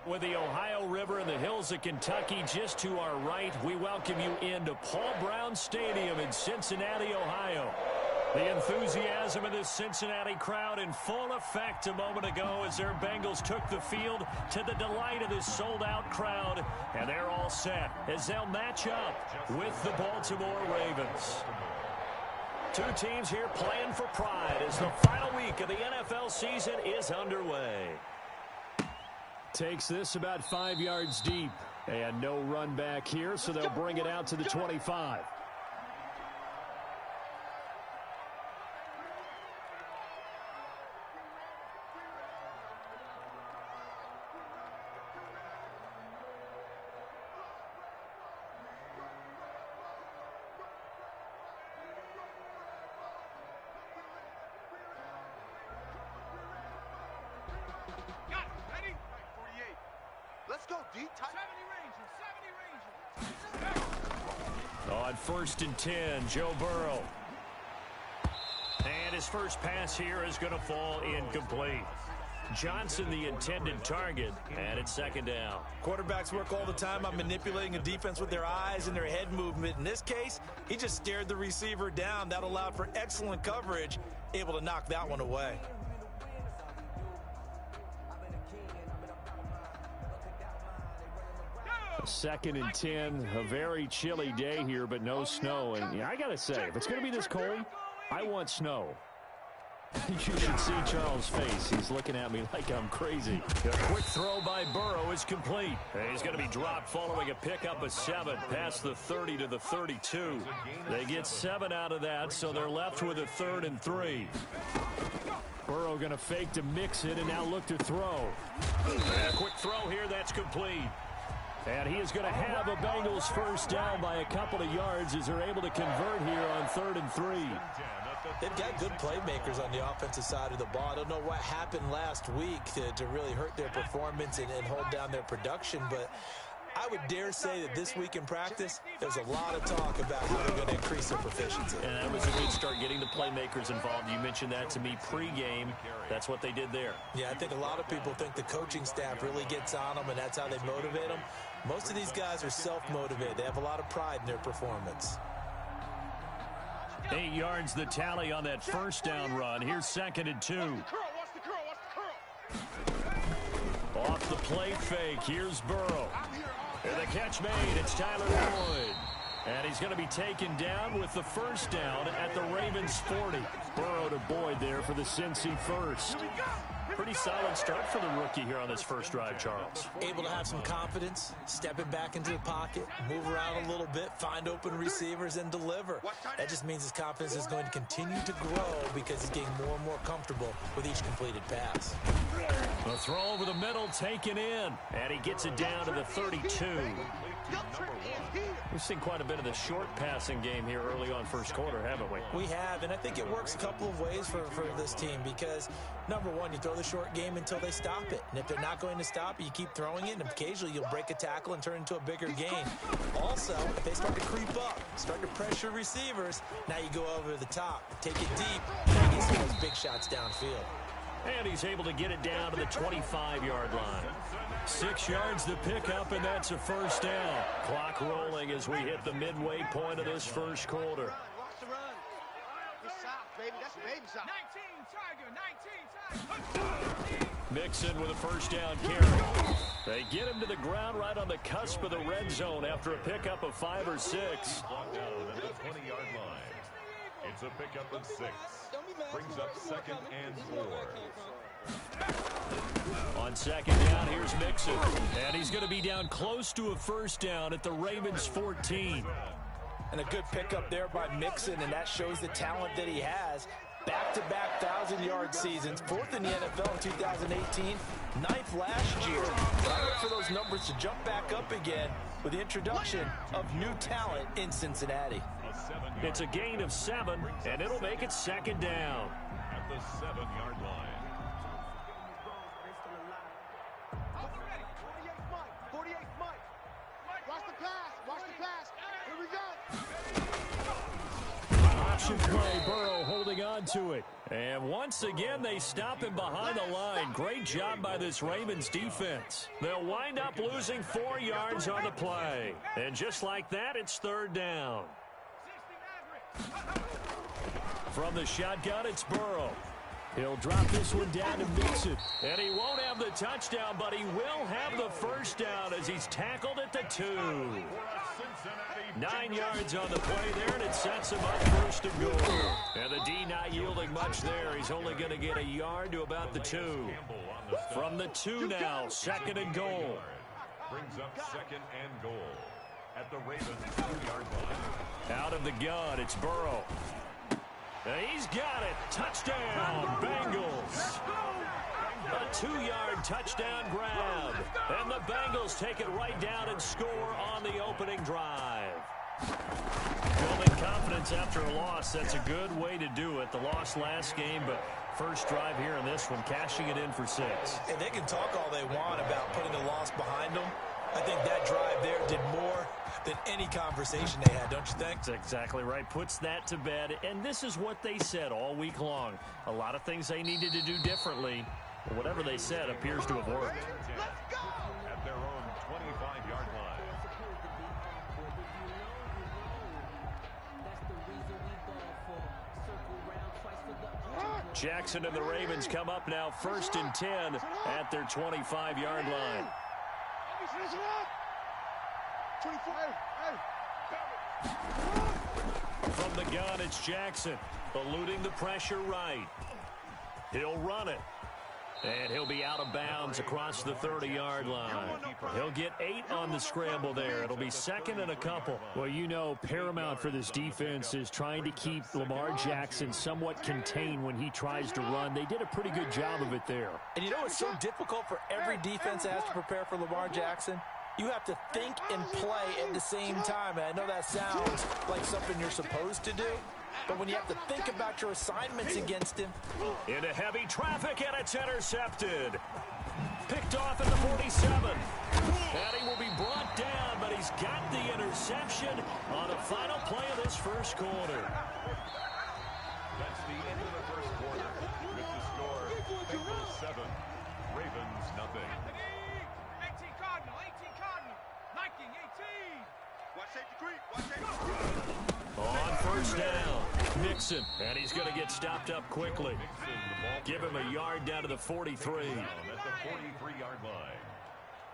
With the Ohio River and the hills of Kentucky just to our right, we welcome you into Paul Brown Stadium in Cincinnati, Ohio. The enthusiasm of this Cincinnati crowd in full effect a moment ago as their Bengals took the field to the delight of this sold-out crowd. And they're all set as they'll match up with the Baltimore Ravens. Two teams here playing for pride as the final week of the NFL season is underway. Takes this about 5 yards deep. And no run back here, so they'll bring it out to the 25. On 1st and 10, Joe Burrow. And his first pass here is going to fall incomplete. Johnson, the intended target, and it's 2nd down. Quarterbacks work all the time on manipulating a defense with their eyes and their head movement. In this case, he just stared the receiver down. That allowed for excellent coverage, able to knock that one away. Second and 10, a very chilly day here, but no snow. And yeah, I got to say, if it's going to be this cold, I want snow. You should see Charles' face. He's looking at me like I'm crazy. A quick throw by Burrow is complete. He's going to be dropped following a pickup of 7 past the 30 to the 32. They get 7 out of that, so they're left with a 3rd and 3. Burrow going to fake to mix it and now look to throw. A quick throw here, that's complete. And he is going to have a Bengals first down by a couple of yards as they're able to convert here on 3rd and 3. They've got good playmakers on the offensive side of the ball. I don't know what happened last week to really hurt their performance and hold down their production, but I would dare say that this week in practice, there's a lot of talk about how they're going to increase their proficiency. And that was a good start, getting the playmakers involved. You mentioned that to me pregame. That's what they did there. Yeah, I think a lot of people think the coaching staff really gets on them, and that's how they motivate them. Most of these guys are self-motivated. They have a lot of pride in their performance. 8 yards the tally on that first down run. Here's 2nd and 2. Off the play fake. Here's Burrow. And the catch made. It's Tyler Boyd. And he's going to be taken down with the first down at the Ravens 40. Burrow to Boyd there for the Cincy first. Pretty solid start for the rookie here on this first drive, Charles. Able to have some confidence, stepping back into the pocket, move around a little bit, find open receivers, and deliver. That just means his confidence is going to continue to grow because he's getting more and more comfortable with each completed pass. The throw over the middle taken in, and he gets it down to the 32. We've seen quite a bit of the short passing game here early on first quarter, haven't we? We have, and I think it works a couple of ways for this team because, number one, you throw the short game until they stop it. And if they're not going to stop it, you keep throwing it, and occasionally you'll break a tackle and turn into a bigger gain. Also, if they start to creep up, start to pressure receivers, now you go over the top, take it deep, and you get some of those big shots downfield. And he's able to get it down to the 25-yard line. 6 yards the pickup, and that's a first down. Clock rolling as we hit the midway point of this first quarter. Mixon with a first down carry. They get him to the ground right on the cusp of the red zone after a pickup of 5 or 6. Down at the 20-yard line. It's a pickup of 6. Brings up 2nd and 4. On 2nd down, here's Mixon. And he's going to be down close to a first down at the Ravens 14. And a good pickup there by Mixon, and that shows the talent that he has. Back-to-back 1,000-yard seasons, 4th in the NFL in 2018, 9th last year. I look for those numbers to jump back up again with the introduction of new talent in Cincinnati. It's a gain of 7, and it'll make it 2nd down. At the 7-yard line. Option play, Burrow holding on to it. And once again, they stop him behind the line. Great job by this Ravens defense. They'll wind up losing 4 yards on the play. And just like that, it's third down. From the shotgun, it's Burrow. He'll drop this one down to Mixon. And he won't have the touchdown, but he will have the first down as he's tackled at the 2. 9 yards on the play there, and it sets him up first and goal. And the D not yielding much there. He's only going to get a yard to about the 2. From the 2 now, second and goal. Brings up second and goal at the Ravens 2-yard line. Out of the gun, it's Burrow. And he's got it. Touchdown, Bengals. A 2-yard touchdown grab. And the Bengals take it right down and score on the opening drive. Building confidence after a loss, that's a good way to do it. The loss last game, but first drive here in this one, cashing it in for 6. And they can talk all they want about putting a loss behind them. I think that drive there did more than any conversation they had, don't you think? That's exactly right. Puts that to bed. And this is what they said all week long. A lot of things they needed to do differently. But whatever they said appears to have worked. At their own 25-yard line. Jackson and the Ravens come up now first and 10 at their 25-yard line. From the gun, it's Jackson, eluding the pressure right. He'll run it. And he'll be out of bounds across the 30-yard line. He'll get 8 on the scramble there. It'll be second and a couple. Well, you know, paramount for this defense is trying to keep Lamar Jackson somewhat contained when he tries to run. They did a pretty good job of it there. And you know it's so difficult for every defense that has to prepare for Lamar Jackson? You have to think and play at the same time. And I know that sounds like something you're supposed to do. But when you have to think about your assignments against him. Into heavy traffic, and it's intercepted. Picked off at the 47. And he will be brought down, but he's got the interception on the final play of this first quarter. That's the end of the first quarter. With the score, Bengals 7, Ravens nothing. 18 Cardinal, 18 Cardinal, Viking 18. Watch safety creep, watch safety creep. On first down, Mixon, and he's going to get stopped up quickly. Give him a yard down to the 43. At the 43-yard line.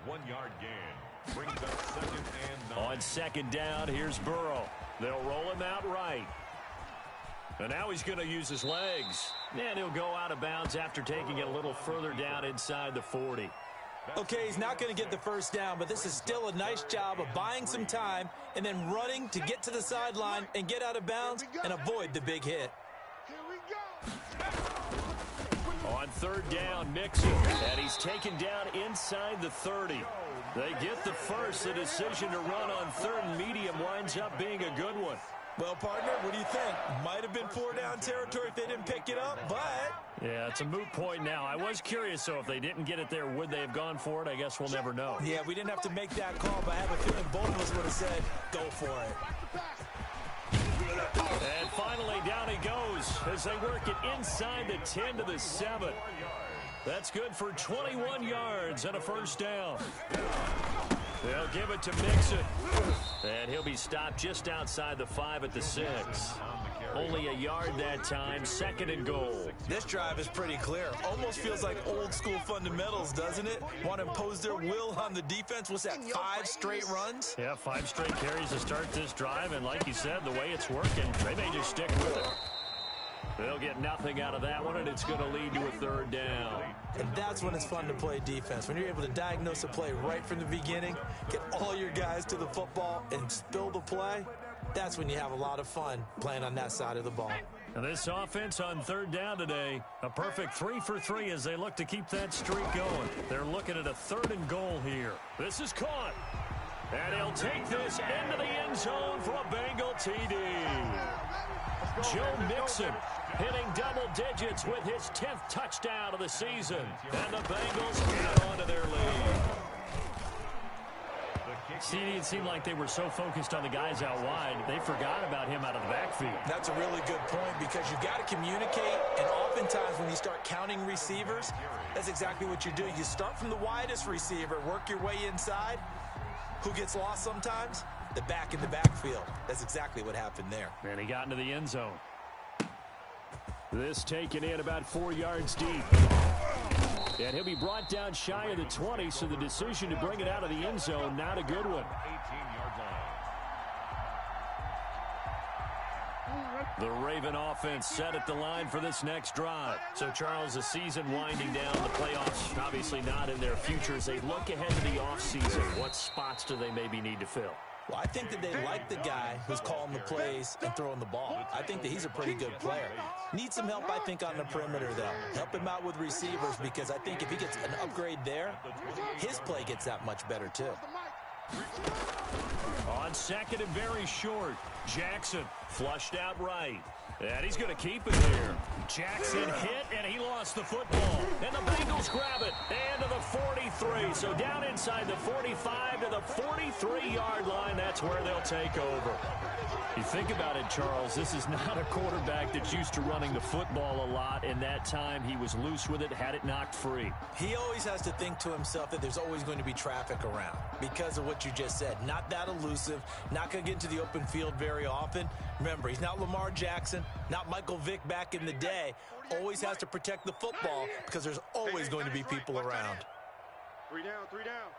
1-yard gain. Brings up second and 9. On second down, here's Burrow. They'll roll him out right. And now he's going to use his legs. And he'll go out of bounds after taking it a little further down inside the 40. Okay, he's not going to get the first down, but this is still a nice job of buying some time and then running to get to the sideline and get out of bounds and avoid the big hit. On third down, Mixon, and he's taken down inside the 30. They get the first. The decision to run on third and medium winds up being a good one. Well, partner, what do you think? Might have been 4-down territory if they didn't pick it up, but... Yeah, it's a moot point now. I was curious, so if they didn't get it there, would they have gone for it? I guess we'll never know. Yeah, we didn't have to make that call, but I have a feeling both of us would have said, go for it. And finally, down he goes as they work it inside the 10 to the 7. That's good for 21 yards and a first down. They'll give it to Mixon. And he'll be stopped just outside the 5 at the 6. Only a yard that time, second and goal. This drive is pretty clear. Almost feels like old school fundamentals, doesn't it? Want to impose their will on the defense. What's that, 5 straight runs? Yeah, 5 straight carries to start this drive. And like you said, the way it's working, they may just stick with it. They'll get nothing out of that one, and it's going to lead to a third down. And that's when it's fun to play defense. When you're able to diagnose a play right from the beginning, get all your guys to the football, and spill the play, that's when you have a lot of fun playing on that side of the ball. And this offense on third down today, a perfect 3 for 3 as they look to keep that streak going. They're looking at a third and goal here. This is caught. And he'll take this into the end zone for a Bengal TD. Joe Mixon hitting double digits with his 10th touchdown of the season. And the Bengals get on to their lead. The See, it seemed like they were so focused on the guys out wide, they forgot about him out of the backfield. That's a really good point because you've got to communicate, and oftentimes when you start counting receivers, that's exactly what you do. You start from the widest receiver, work your way inside. Who gets lost sometimes? The back in the backfield. That's exactly what happened there. And he got into the end zone. This taken in about 4 yards deep. And he'll be brought down shy of the 20, so the decision to bring it out of the end zone, not a good one. 18-yard line. The Raven offense set at the line for this next drive. So, Charles, the season winding down, the playoffs obviously not in their future. As they look ahead to the offseason, what spots do they maybe need to fill? Well, I think that they like the guy who's calling the plays and throwing the ball. I think that he's a pretty good player. Needs some help, I think, on the perimeter, though. Help him out with receivers because I think if he gets an upgrade there, his play gets that much better, too. On second and very short, Jackson flushed out right. And he's going to keep it here. Jackson hit, and he lost the football. And the Bengals grab it. And to the 43. So down inside the 45 to the 43-yard line. That's where they'll take over. You think about it, Charles, this is not a quarterback that's used to running the football a lot. And that time he was loose with it, had it knocked free. He always has to think to himself that there's always going to be traffic around because of what you just said. Not that elusive, not going to get into the open field very often. Remember, he's not Lamar Jackson, not Michael Vick back in the day. Always has to protect the football because there's always going to be people around. 3 down, 3 down.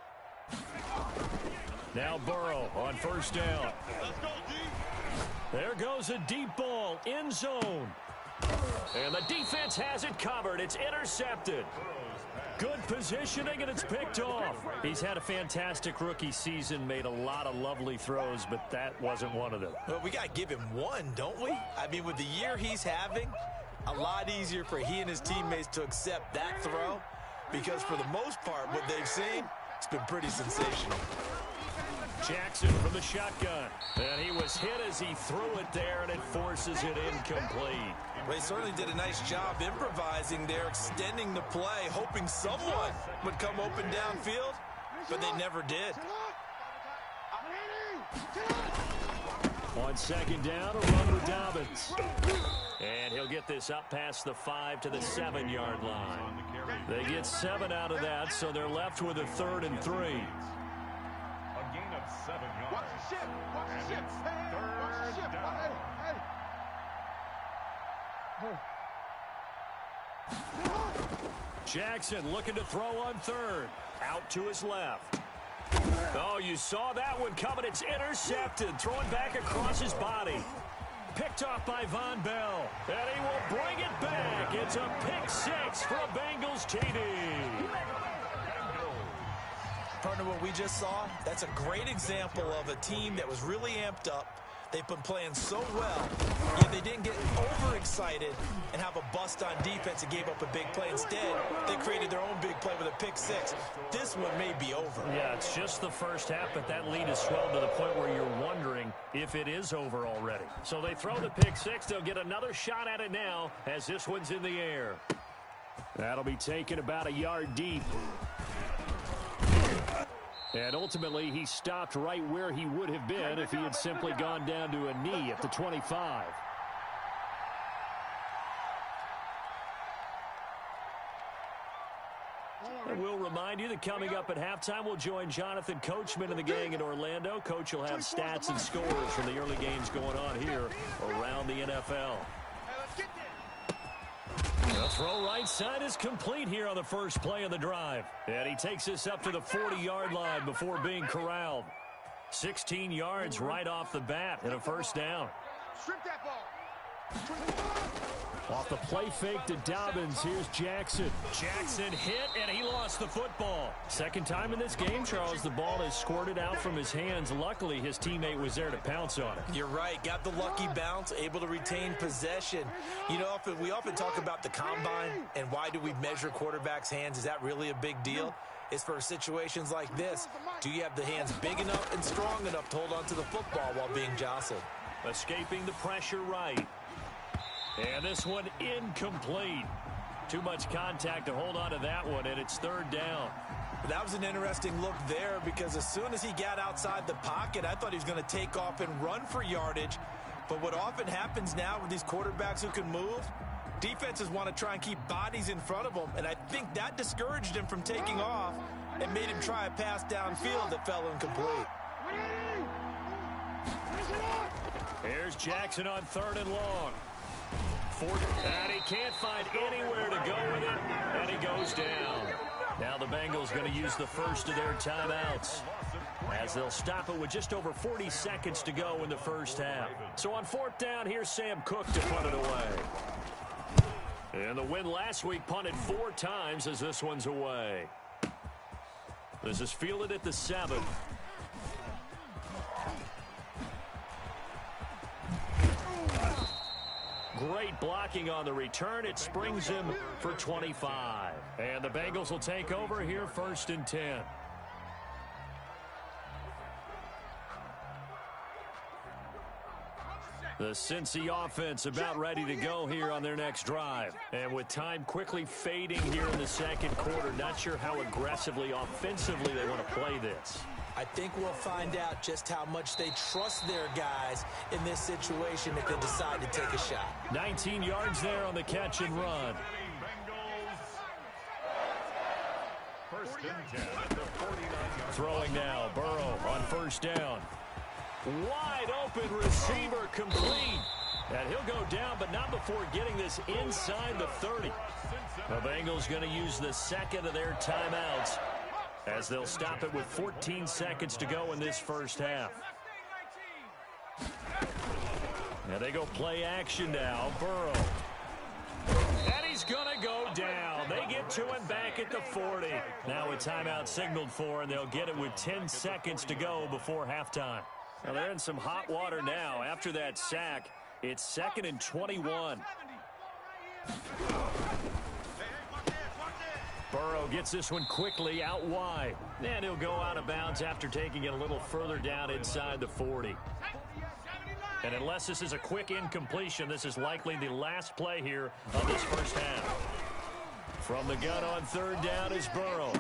Now Burrow on first down. Let's go, D. There goes a deep ball, end zone. And the defense has it covered. It's intercepted. Good positioning, and it's picked off. He's had a fantastic rookie season, made a lot of lovely throws, but that wasn't one of them. Well, we got to give him one, don't we? I mean, with the year he's having, a lot easier for he and his teammates to accept that throw because for the most part, what they've seen, it's been pretty sensational. Jackson from the shotgun. And he was hit as he threw it there, and it forces it incomplete. They certainly did a nice job improvising there, extending the play, hoping someone would come open downfield, but they never did. On second down, a run with Dobbins. And he'll get this up past the 5 to the 7-yard line. They get 7 out of that, so they're left with a 3rd and 3. A gain of 7 yards. Watch the ship. Watch the ship. Hey, watch the ship. Hey, hey. Jackson looking to throw on 3rd. Out to his left. Oh, you saw that one coming. It's intercepted. Throwing back across his body. Picked off by Von Bell. And he will bring it back. It's a pick 6 for a Bengals TD. Partner, what we just saw, that's a great example of a team that was really amped up. They've been playing so well, yet they didn't get overexcited and have a bust on defense and gave up a big play. Instead, they created their own big play with a pick 6. This one may be over. Yeah, it's just the first half, but that lead has swelled to the point where you're wondering if it is over already. So they throw the pick 6. They'll get another shot at it now as this one's in the air. That'll be taken about a yard deep. And ultimately, he stopped right where he would have been if he had simply gone down to a knee at the 25. And we'll remind you that coming up at halftime, we'll join Jonathan Coachman and the gang in Orlando. Coach will have stats and scores from the early games going on here around the NFL. The throw right side is complete here on the first play of the drive. And he takes this up to the 40-yard line before being corralled. 16 yards right off the bat and a first down. Strip that ball. Off the play fake to Dobbins, here's Jackson. Jackson hit, and he lost the football. Second time in this game, Charles, the ball has squirted out from his hands. Luckily, his teammate was there to pounce on it. You're right. Got the lucky bounce, able to retain possession. You know, we often talk about the combine and why do we measure quarterbacks' hands. Is that really a big deal? It's for situations like this. Do you have the hands big enough and strong enough to hold on to the football while being jostled? Escaping the pressure right. And this one incomplete. Too much contact to hold on to that one, and it's 3rd down. That was an interesting look there because as soon as he got outside the pocket, I thought he was going to take off and run for yardage. But what often happens now with these quarterbacks who can move, defenses want to try and keep bodies in front of them, and I think that discouraged him from taking off and made him try a pass downfield that fell incomplete. Here's Jackson on 3rd and long. And he can't find anywhere to go with it, and he goes down. Now the Bengals going to use the first of their timeouts as they'll stop it with just over 40 seconds to go in the first half. So on 4th down, here's Sam Cook to punt it away. And the win last week punted 4 times as this one's away. This is fielded at the 7. Great blocking on the return. It springs him for 25. And the Bengals will take over here 1st and 10. The Cincy offense about ready to go here on their next drive. And with time quickly fading here in the 2nd quarter, not sure how aggressively, offensively they want to play this. I think we'll find out just how much they trust their guys in this situation if they decide to take a shot. 19 yards there on the catch and run. Throwing now, Burrow on 1st down. Wide open receiver complete. And he'll go down, but not before getting this inside the 30. The Bengals going to use the 2nd of their timeouts as they'll stop it with 14 seconds to go in this first half. Now they go play action now. Burrow. And he's going to go down. They get to him back at the 40. Now a timeout signaled for, and they'll get it with 10 seconds to go before halftime. Now they're in some hot water now. After that sack, it's 2nd and 21. Burrow gets this one quickly out wide. And he'll go out of bounds after taking it a little further down inside the 40. And unless this is a quick incompletion, this is likely the last play here of this first half. From the gun on 3rd down is Burrow.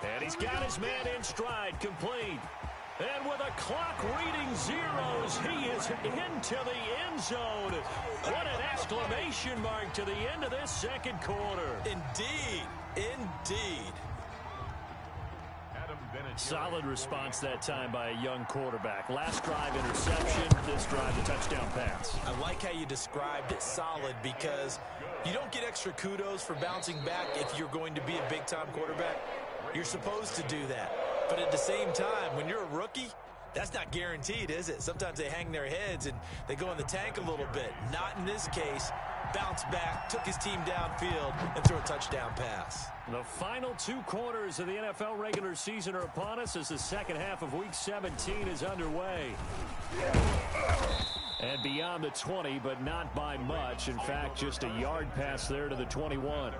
And he's got his man in stride, complete. And with a clock reading zeros, he is into the end zone. What an exclamation mark to the end of this 2nd quarter. Indeed. Indeed. Solid response that time by a young quarterback. Last drive interception, this drive the touchdown pass. I like how you described it, solid, because you don't get extra kudos for bouncing back if you're going to be a big-time quarterback. You're supposed to do that. But at the same time, when you're a rookie, that's not guaranteed, is it? Sometimes they hang their heads and they go in the tank a little bit. Not in this case. Bounced back, took his team downfield, and threw a touchdown pass. The final 2 quarters of the NFL regular season are upon us as the 2nd half of Week 17 is underway. And beyond the 20, but not by much. In fact, just a yard pass there to the 21.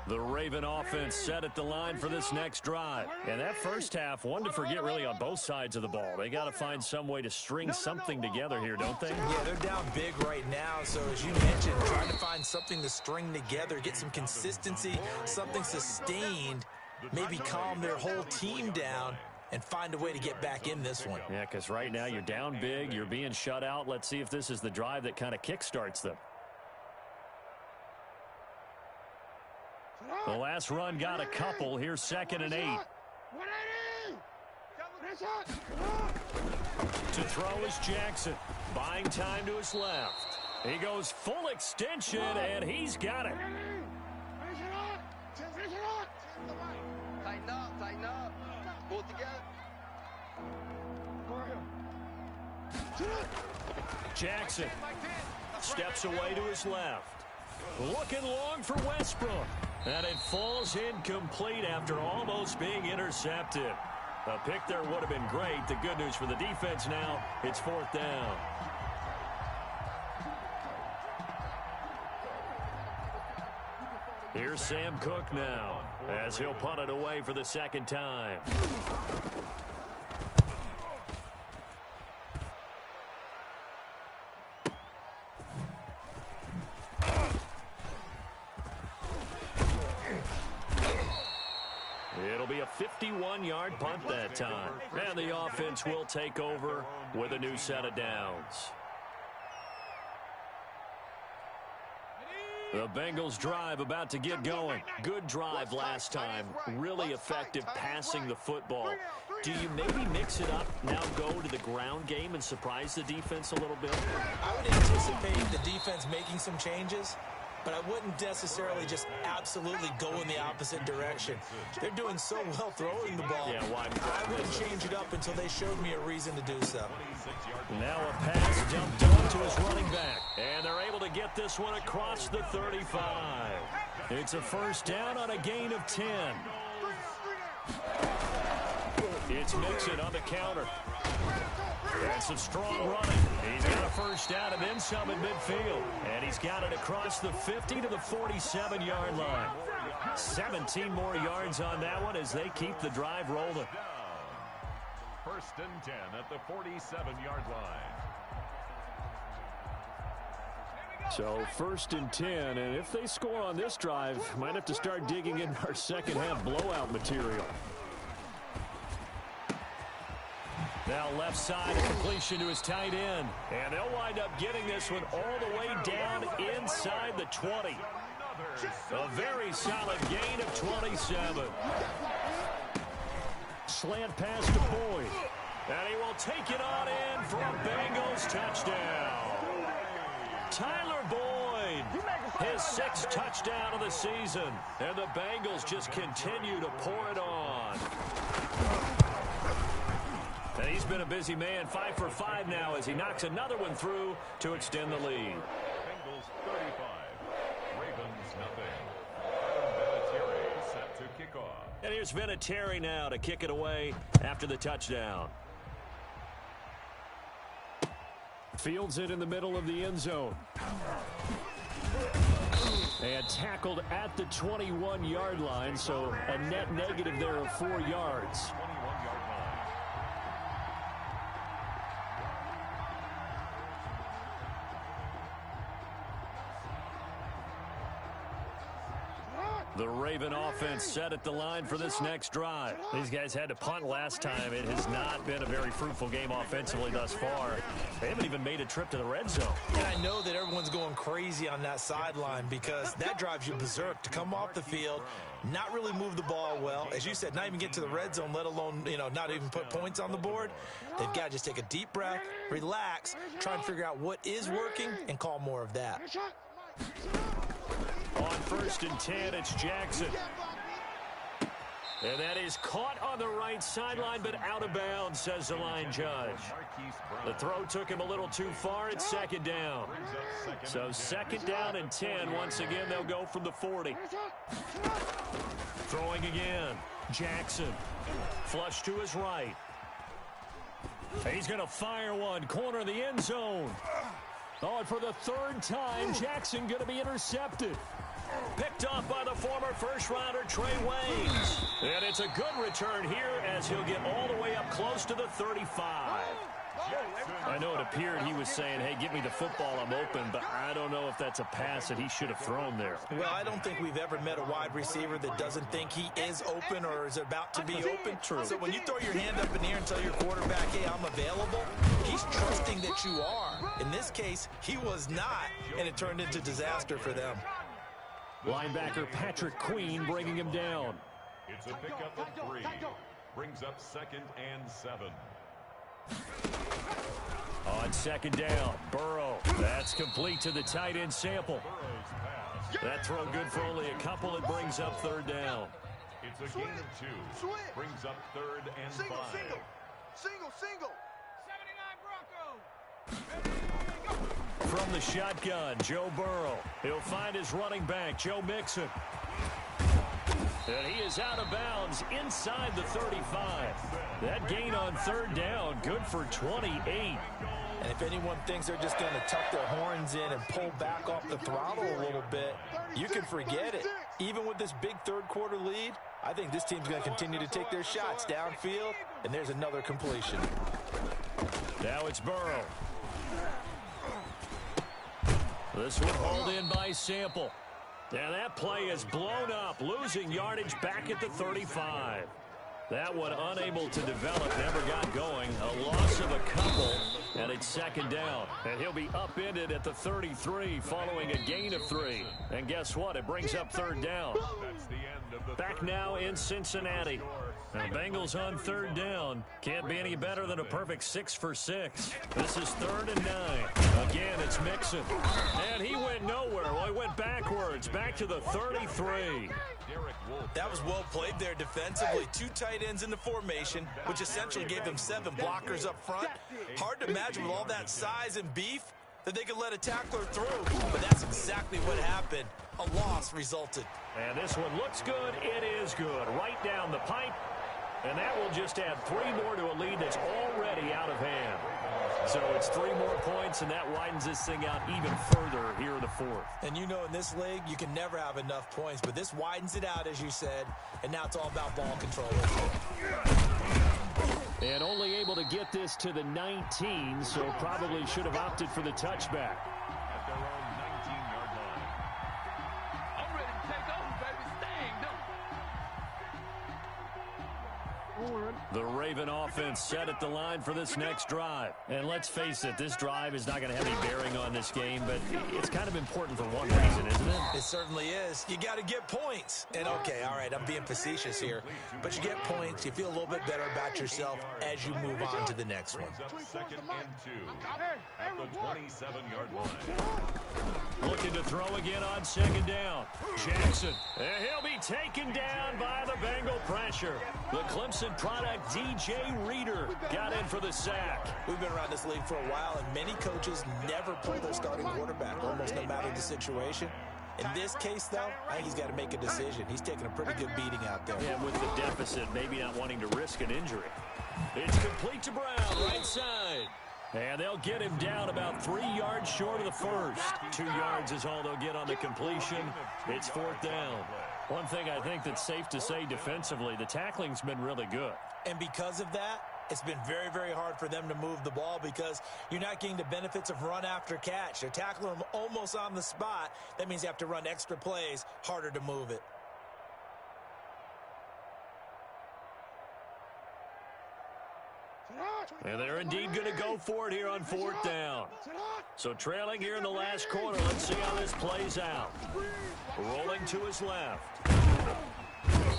The Raven offense set at the line for this next drive. And that first half, one to forget really on both sides of the ball. They got to find some way to string something together here, don't they? Yeah, they're down big right now. So as you mentioned, trying to find something to string together, get some consistency, something sustained, maybe calm their whole team down and find a way to get back in this one. Yeah, because right now you're down big, you're being shut out. Let's see if this is the drive that kind of kickstarts them. The last run got a couple. Here's 2nd and 8. To throw is Jackson. Buying time to his left. He goes full extension, and he's got it. Tighten up. Pull together. Jackson steps away to his left. Looking long for Westbrook. And it falls incomplete after almost being intercepted. A pick there would have been great. The good news for the defense now, it's 4th down. Here's Sam Cook now as he'll punt it away for the 2nd time. 51-yard punt that time. And the offense will take over with a new set of downs. The Bengals drive about to get going. Good drive last time. Really effective passing the football. Do you maybe mix it up, now go to the ground game and surprise the defense a little bit? I would anticipate the defense making some changes, but I wouldn't necessarily just absolutely go in the opposite direction. They're doing so well throwing the ball. Yeah, why? I wouldn't change it up until they showed me a reason to do so. Now a pass dumped off to his running back. And they're able to get this one across the 35. It's a first down on a gain of 10. It's Mixon on the counter. And some strong running. He's got a first down and then some in midfield. And he's got it across the 50 to the 47-yard line. 17 more yards on that one as they keep the drive rolling. First and 10 at the 47-yard line. So first and 10, and if they score on this drive, might have to start digging in our second half blowout material. Now left side, a completion to his tight end. And they'll wind up getting this one all the way down inside the 20. A very solid gain of 27. Slant pass to Boyd. And he will take it on in for a Bengals touchdown. Tyler Boyd, his 6th touchdown of the season. And the Bengals just continue to pour it on. And he's been a busy man, 5 for 5 now as he knocks another one through to extend the lead. Bengals 35, Ravens nothing. Vinatieri set to kick off. And here's Vinatieri now to kick it away after the touchdown. Fields it in the middle of the end zone. And tackled at the 21-yard line, so a net negative there of 4 yards. 21-yard line. The Raven offense set at the line for this next drive. These guys had to punt last time. It has not been a very fruitful game offensively thus far. They haven't even made a trip to the red zone. And I know that everyone's going crazy on that sideline because that drives you berserk to come off the field, not really move the ball well. As you said, not even get to the red zone, let alone, not even put points on the board. They've got to just take a deep breath, relax, try and figure out what is working, and call more of that. On first and 10, it's Jackson. And that is caught on the right sideline, but out of bounds, says the line judge. The throw took him a little too far. It's second down. So second down and 10. Once again, they'll go from the 40. Throwing again. Jackson. Flush to his right. He's going to fire one. Corner of the end zone. Oh, and for the 3rd time, Jackson going to be intercepted. Picked off by the former first-rounder Trey Waynes. And it's a good return here as he'll get all the way up close to the 35. I know it appeared he was saying, hey, give me the football, I'm open, but I don't know if that's a pass that he should have thrown there. Well, I don't think we've ever met a wide receiver that doesn't think he is open or is about to be open. True. So when you throw your hand up in the air and tell your quarterback, hey, I'm available, he's trusting that you are. In this case, he was not, and it turned into disaster for them. Linebacker Patrick Queen bringing him down. It's a pickup of 3. Brings up 2nd and 7. On second down, Burrow. That's complete to the tight end Sample. That throw good for only a couple. It brings up 3rd down. It's a gain of 2. Brings up 3rd and 5. Single. 79 Broncos. From the shotgun, Joe Burrow. He'll find his running back, Joe Mixon. And he is out of bounds inside the 35. That gain on 3rd down, good for 28. And if anyone thinks they're just going to tuck their horns in and pull back off the throttle a little bit, you can forget it. Even with this big 3rd quarter lead, I think this team's going to continue to take their shots downfield, and there's another completion. Now it's Burrow. This one hauled in by Sample. And that play is blown up, losing yardage back at the 35. That one unable to develop, never got going. A loss of a couple, and it's second down. And he'll be upended at the 33 following a gain of 3. And guess what? It brings up third down. That's the end of the Back third now quarter. in Cincinnati. And the Bengals on third down. Can't be any better than a perfect 6 for 6. This is 3rd and 9. Again, it's Mixon. And he went nowhere. Well, he went backwards, back to the 33. That was well played there defensively. 2 tight ends in the formation, which essentially gave them 7 blockers up front. Hard to imagine with all that size and beef that they could let a tackler through. But that's exactly what happened. A loss resulted. And this one looks good. It is good. Right down the pipe. And that will just add 3 more to a lead that's already out of hand. So it's 3 more points, and that widens this thing out even further here in the 4th. And you know in this league, you can never have enough points, but this widens it out, as you said, and now it's all about ball control. And only able to get this to the 19, so probably should have opted for the touchback. At their own 19-yard line. I'm ready to take over, baby. Staying, don't The Raven offense set at the line for this next drive. And let's face it, this drive is not going to have any bearing on this game, but it's kind of important for one reason, isn't it? It certainly is. You got to get points. And okay, all right, I'm being facetious here, but you get points, you feel a little bit better about yourself as you move on to the next one. Brings up 2nd and 2 at the 27-yard line. Looking to throw again on 2nd down. Jackson. And he'll be taken down by the Bengal pressure. The Clemson product, DJ Reader, got in for the sack. We've been around this league for a while, and many coaches never pull their starting quarterback, almost no matter the situation. In this case, though, I think he's got to make a decision. He's taking a pretty good beating out there. And with the deficit, maybe not wanting to risk an injury. It's complete to Brown, right side. And they'll get him down about 3 yards short of the first. 2 yards is all they'll get on the completion. It's 4th down. One thing I think that's safe to say defensively, the tackling's been really good. And because of that, it's been very, very hard for them to move the ball because you're not getting the benefits of run after catch. They're tackling them almost on the spot. That means you have to run extra plays, harder to move it. And they're indeed going to go for it here on 4th down. So trailing here in the last quarter. Let's see how this plays out. Rolling to his left.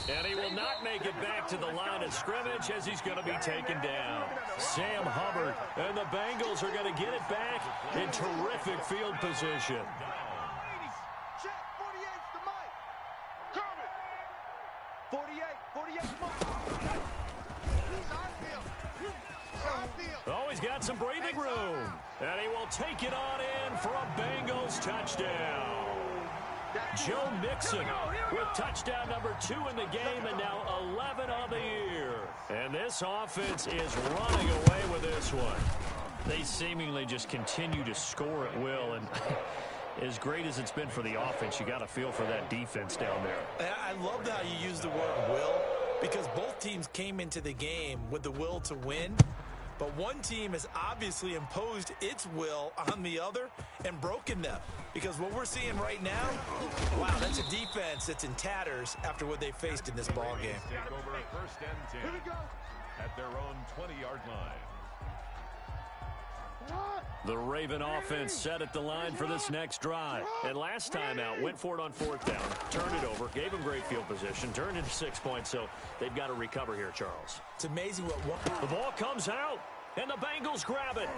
And he will not make it back to the line of scrimmage as he's going to be taken down. Sam Hubbard and the Bengals are going to get it back in terrific field position. Check, 48's the mic. Coming. 48's the mic. Oh, he's got some breathing room. And he will take it on in for a Bengals touchdown. Joe Mixon with touchdown number 2 in the game and now 11 on the year. And this offense is running away with this one. They seemingly just continue to score at will. And as great as it's been for the offense, you got to feel for that defense down there. I love how you use the word will because both teams came into the game with the will to win. But one team has obviously imposed its will on the other and broken them. Because what we're seeing right now, wow, that's a defense that's in tatters after what they faced in this ball game. Take over 1st and 10 at their own 20-yard line. The Raven offense set at the line for this next drive. And last time out, went for it on 4th down, turned it over, gave them great field position, turned into 6 points, so they've got to recover here, Charles. It's amazing what one... The ball comes out, and the Bengals grab it.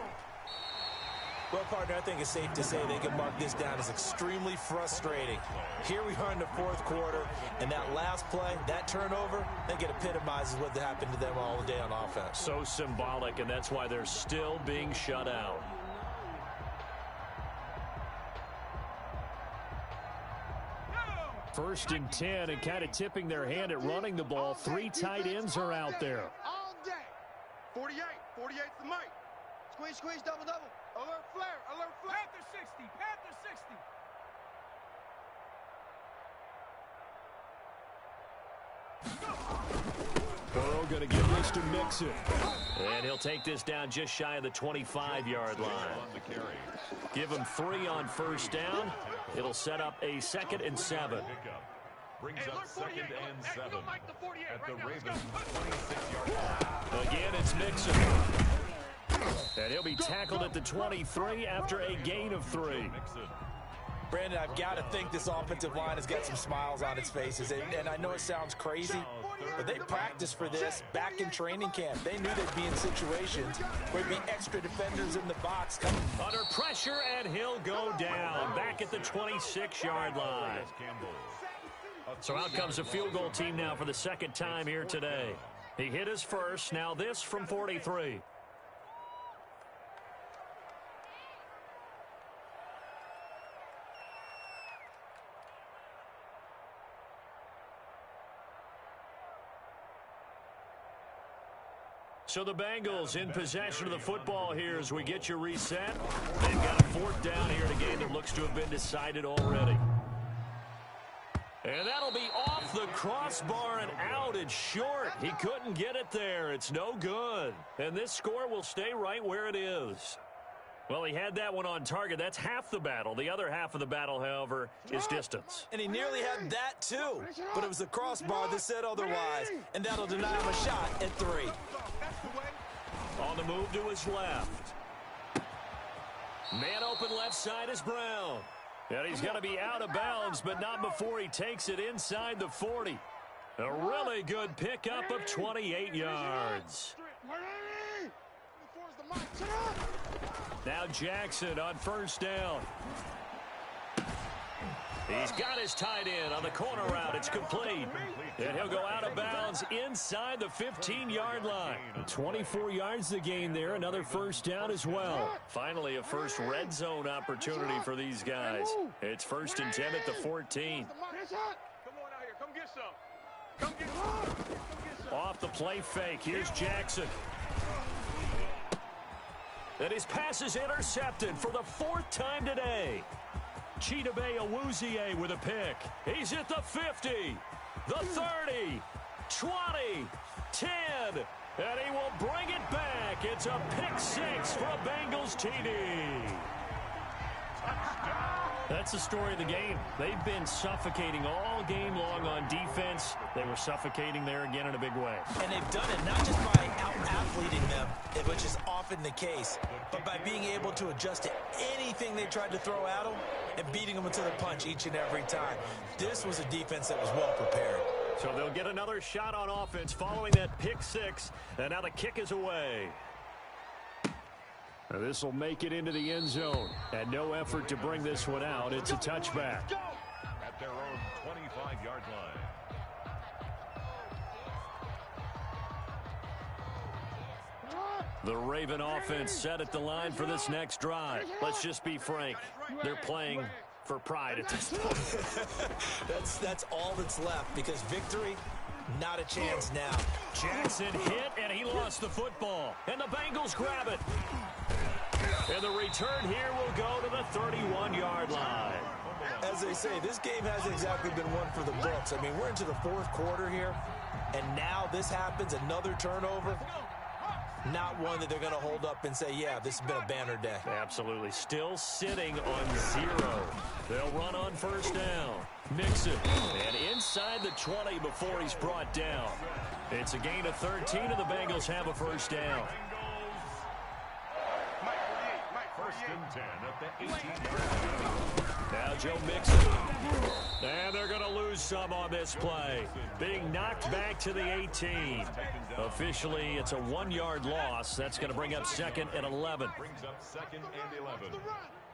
Well, partner, I think it's safe to say they can mark this down as extremely frustrating. Here we are in the 4th quarter, and that last play, that turnover, I think it epitomizes what happened to them all day on offense. So symbolic, and that's why they're still being shut out. First and 10, and kind of tipping their hand at running the ball. 3 tight ends are out there. All day. 48's the mic. Squeeze, double. Alert flare. Panther 60, Panther 60. Burrow going to give this to Mixon. And he'll take this down just shy of the 25-yard line. Give him 3 on 1st down. It'll set up a 2nd and 7. Brings up 2nd and 7 at the Ravens' 26 That's Mixon. And he'll be tackled at the 23 after a gain of 3. Brandon, I've got to think this offensive line has got some smiles on its faces. And I know it sounds crazy, but they practiced for this back in training camp. They knew they'd be in situations where there'd be extra defenders in the box coming. Under pressure, and he'll go down back at the 26-yard line. So out comes a field goal team now for the second time here today. He hit his first. Now this from 43. So the Bengals in possession of the football here as we get you reset. They've got a fourth down here in a game that looks to have been decided already. And that'll be off the crossbar and out. It's short. He couldn't get it there. It's no good. And this score will stay right where it is. Well, he had that one on target. That's half the battle. The other half of the battle, however, is distance. And he nearly had that, too. But it was the crossbar that said otherwise. And that'll deny him a shot at 3. On the move to his left. Man open left side is Brown. And he's going to be out of bounds, but not before he takes it inside the 40. A really good pickup of 28 yards. Now Jackson on first down. He's got his tight end on the corner route. It's complete. And he'll go out of bounds inside the 15-yard line. 24 yards to gain there. Another first down as well. Finally, a first red zone opportunity for these guys. It's 1st and 10 at the 14. Come on out here. Come get some. Come get some. Off the play fake. Here's Jackson. And his pass is intercepted for the 4th time today. Chidobe Awuzie with a pick. He's at the 50, the 30, 20, 10, and he will bring it back. It's a pick 6 for a Bengals TD. That's the story of the game. They've been suffocating all game long on defense. They were suffocating there again in a big way. And they've done it not just by out-athleting them, which is often the case, but by being able to adjust to anything they tried to throw at them and beating them into the punch each and every time. This was a defense that was well prepared. So they'll get another shot on offense following that pick 6, and now the kick is away. This will make it into the end zone, and no effort to bring this one out. It's a touchback. At their own 25-yard line. The Raven offense set at the line for this next drive. Let's just be frank. They're playing for pride at this point. That's all that's left, because victory, not a chance now. Jackson hit, and he lost the football. And the Bengals grab it. And the return here will go to the 31-yard line. As they say, this game hasn't exactly been one for the books. I mean, we're into the 4th quarter here, and now this happens, another turnover. Not one that they're going to hold up and say, yeah, this has been a banner day. Absolutely. Still sitting on 0. They'll run on first down. Mixon. And inside the 20 before he's brought down. It's a gain of 13, and the Bengals have a first down. 1st and 10 at the 18-yard line. Now Joe Mixon. And they're going to lose some on this play. Being knocked back to the 18. Officially, it's a 1-yard loss. That's going to bring up 2nd and 11. Brings up 2nd and 11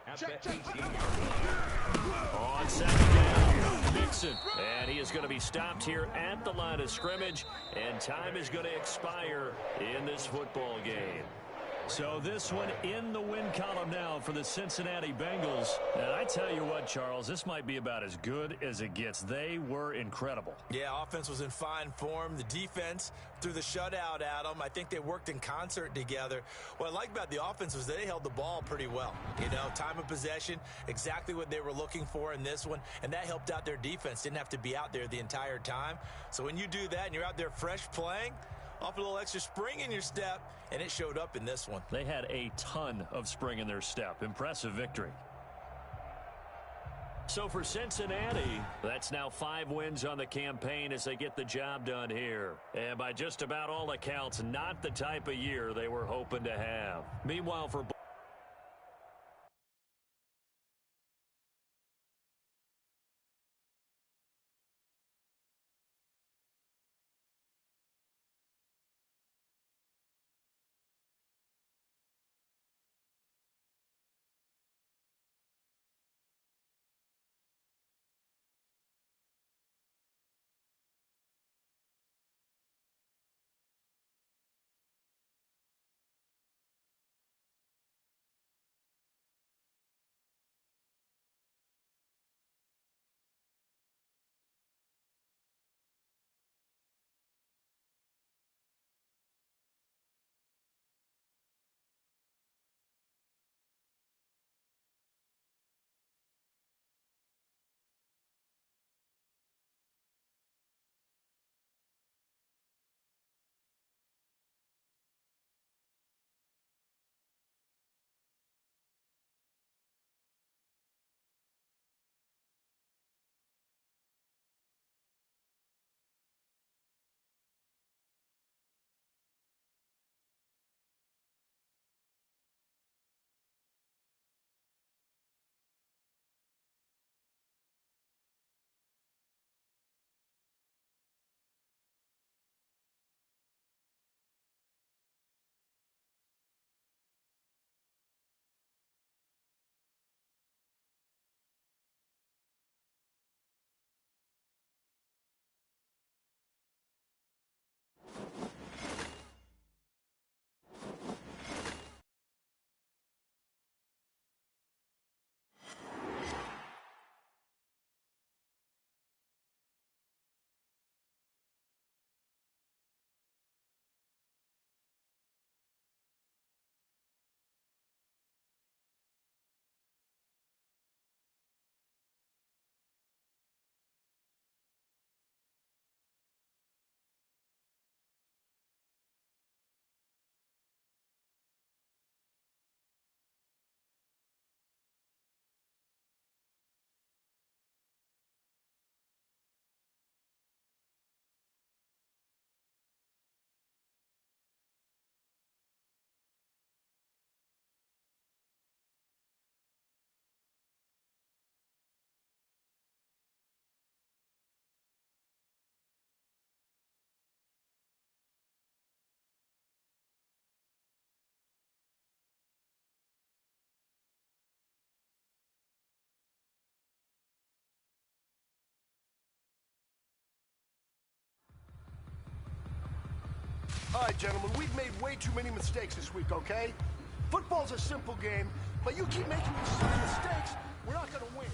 at the 18-yard line. On 2nd down, Mixon. And he is going to be stopped here at the line of scrimmage. And time is going to expire in this football game. So this one in the win column now for the Cincinnati Bengals. And I tell you what, Charles, this might be about as good as it gets. They were incredible. Yeah, offense was in fine form. The defense threw the shutout at them. I think they worked in concert together. What I like about the offense was they held the ball pretty well. You know, time of possession, exactly what they were looking for in this one. And that helped out their defense. Didn't have to be out there the entire time. So when you do that and you're out there fresh playing, off a little extra spring in your step, and it showed up in this one. They had a ton of spring in their step. Impressive victory. So for Cincinnati, that's now 5 wins on the campaign as they get the job done here. And by just about all accounts, not the type of year they were hoping to have. Meanwhile, for All right, gentlemen, we've made way too many mistakes this week, okay? Football's a simple game, but you keep making these silly mistakes, we're not gonna win.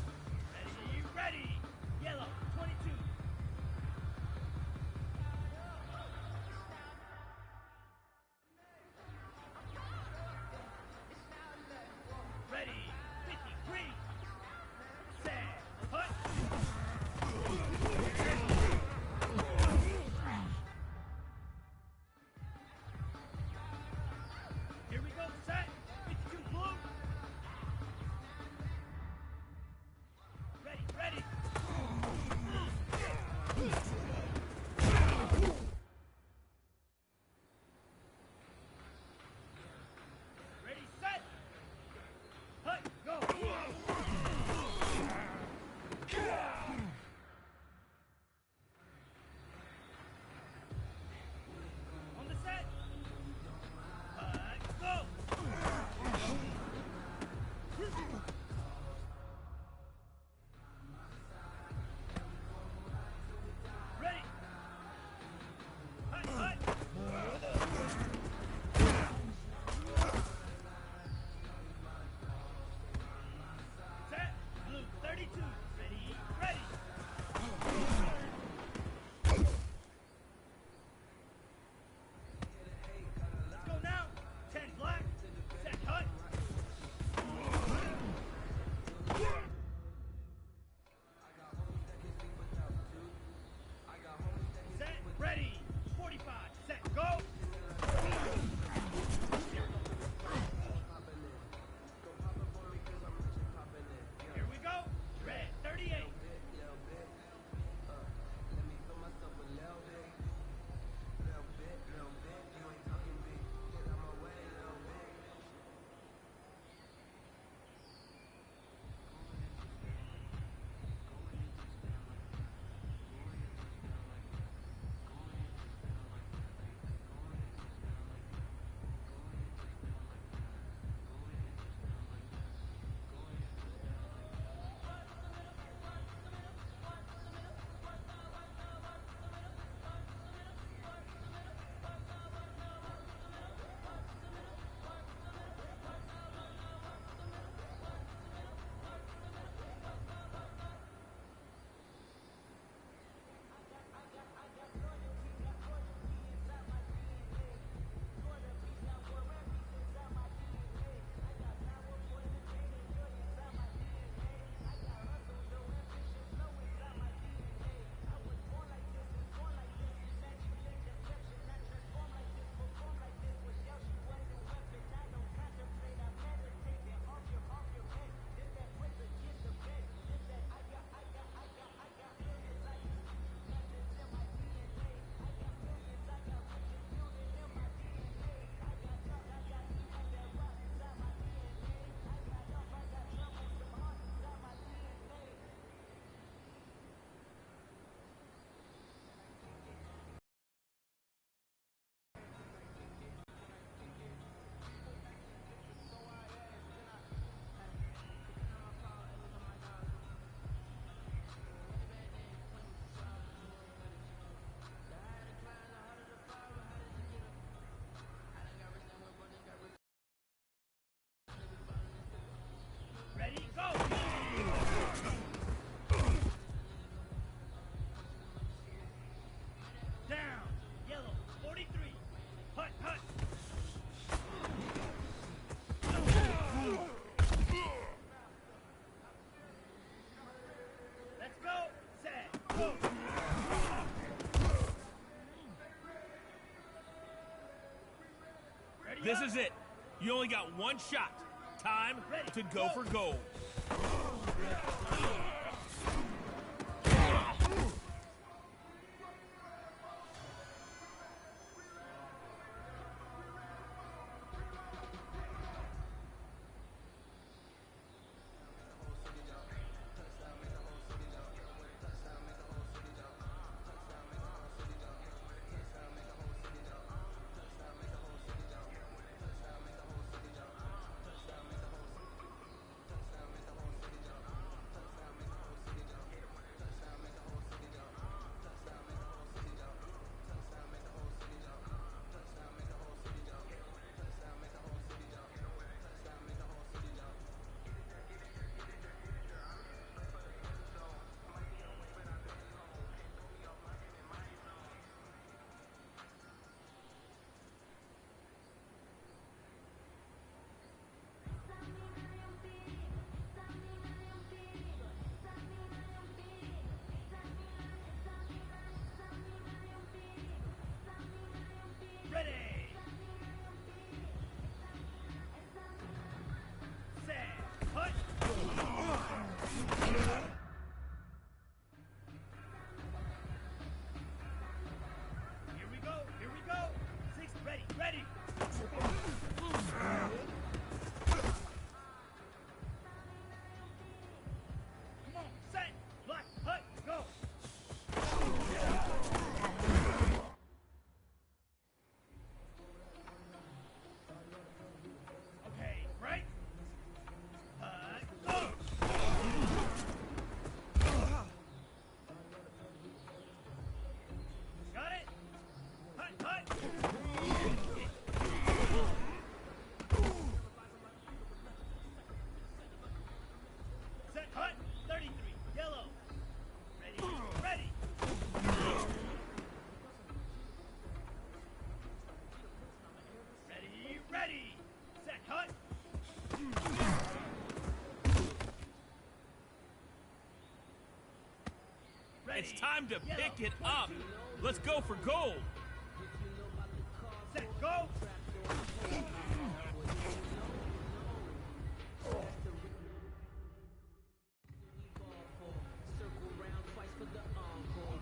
Ready, ready! Yellow, 22. Ready, 53. Set, hut. Here we go, set. 52 blue. This is it. You only got one shot. Time to go for gold. Ready. Set. Hut. Here we go. Here we go. 6 ready. Ready. Come on. Set. Black. Hut. Go. Okay, right? Go! Got it? Hut, hut! Set, hut, 33, yellow. Ready, ready! Ready, ready! Set, hut! Ready. It's time to Yellow, pick it up. Let's go for gold. Set, go!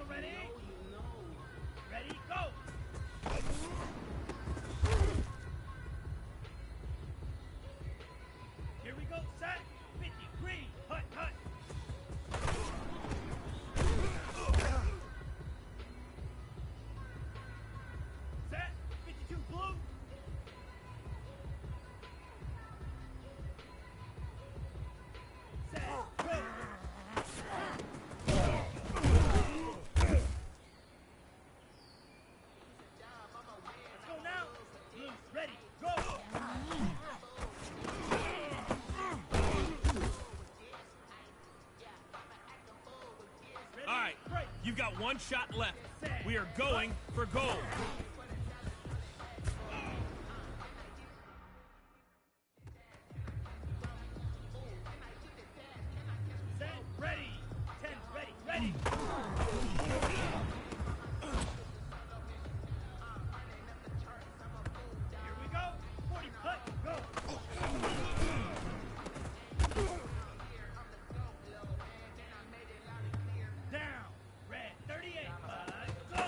Ready? Ready, go! Here we go, set, 50, green, hut, hut. Set, 52, blue. Set, go. Let's go now. Blues, ready, go. All right, you've got one shot left. We are going for gold. Set, ready. 10, ready, ready. Here we go. 40, hut, go. Down. Red, 38, hut, go.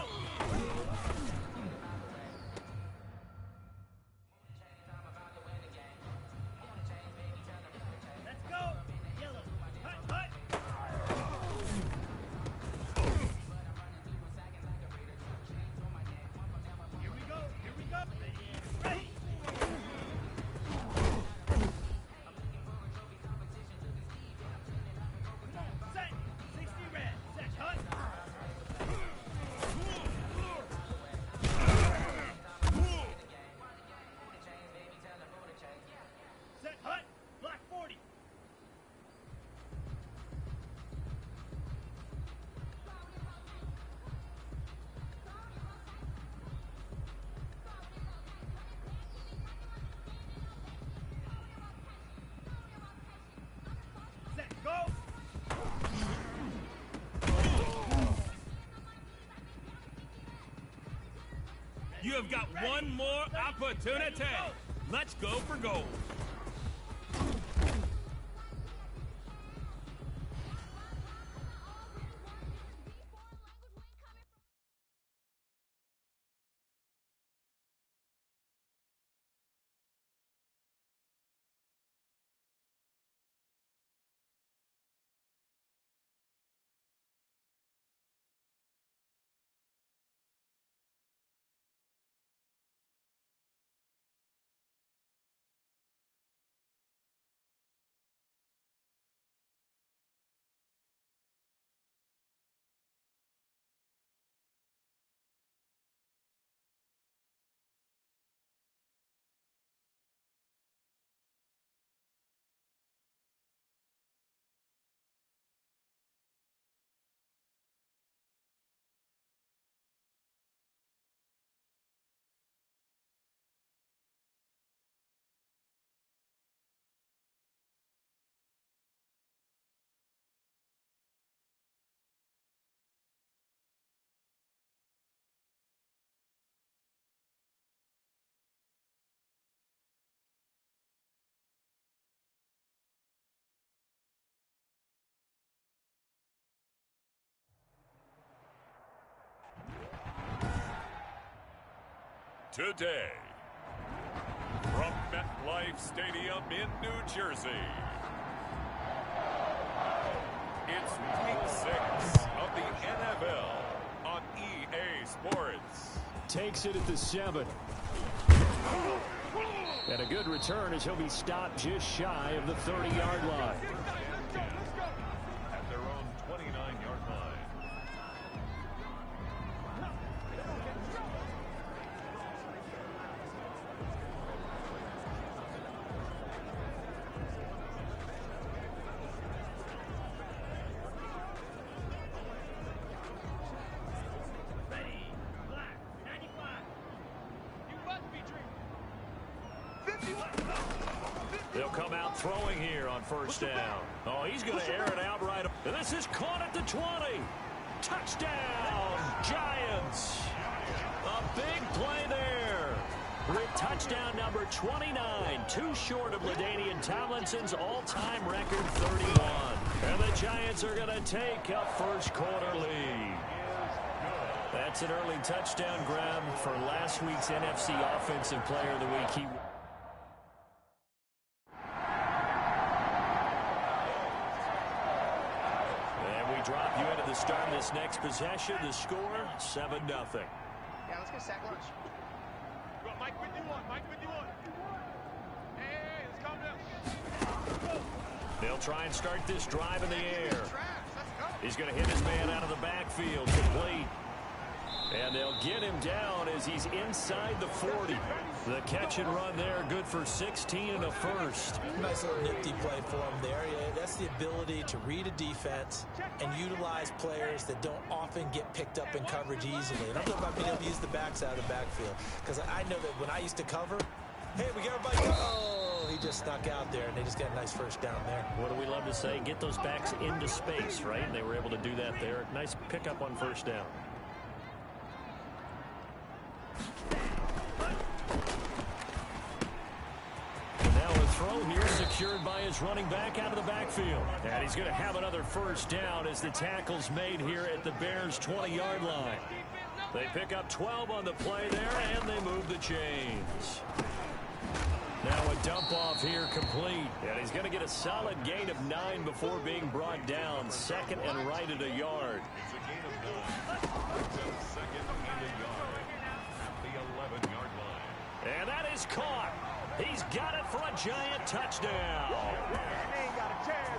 have got one more opportunity. Let's go for gold. Today, from MetLife Stadium in New Jersey, it's Week 6 of the NFL on EA Sports. Takes it at the 7. And a good return as he'll be stopped just shy of the 30-yard line. At their own 29-yard line. They'll come out throwing here on first down. Oh, he's going to air it out right. And this is caught at the 20. Touchdown, Giants. A big play there. With touchdown number 29, too short of LaDainian Tomlinson's all-time record 31. And the Giants are going to take a first-quarter lead. That's an early touchdown grab for last week's NFC Offensive Player of the Week. Drop you into the start of this next possession. The score, 7-0. Yeah, let's get sack lunch. Mike with you on. Mike with you on. Hey, let's calm down. They'll try and start this drive in the air. He's going to hit his man out of the backfield. Complete. And they'll get him down as he's inside the 40. The catch and run there, good for 16 and a first. Nice little nifty play for him there. Yeah, that's the ability to read a defense and utilize players that don't often get picked up in coverage easily. And I'm talking about being able to use the backs out of the backfield. Because I know that when I used to cover, hey, we got everybody. Oh, he just snuck out there, and they just got a nice first down there. What do we love to say? Get those backs into space, right? And they were able to do that there. Nice pickup on first down. Throw here secured by his running back out of the backfield. And he's going to have another first down as the tackle's made here at the Bears' 20-yard line. They pick up 12 on the play there, and they move the chains. Now a dump off here complete. And he's going to get a solid gain of 9 before being brought down. Second and right at a yard. It's a gain of 9. Second and a yard at the 11-yard line. And that is caught. He's got it for a Giant touchdown.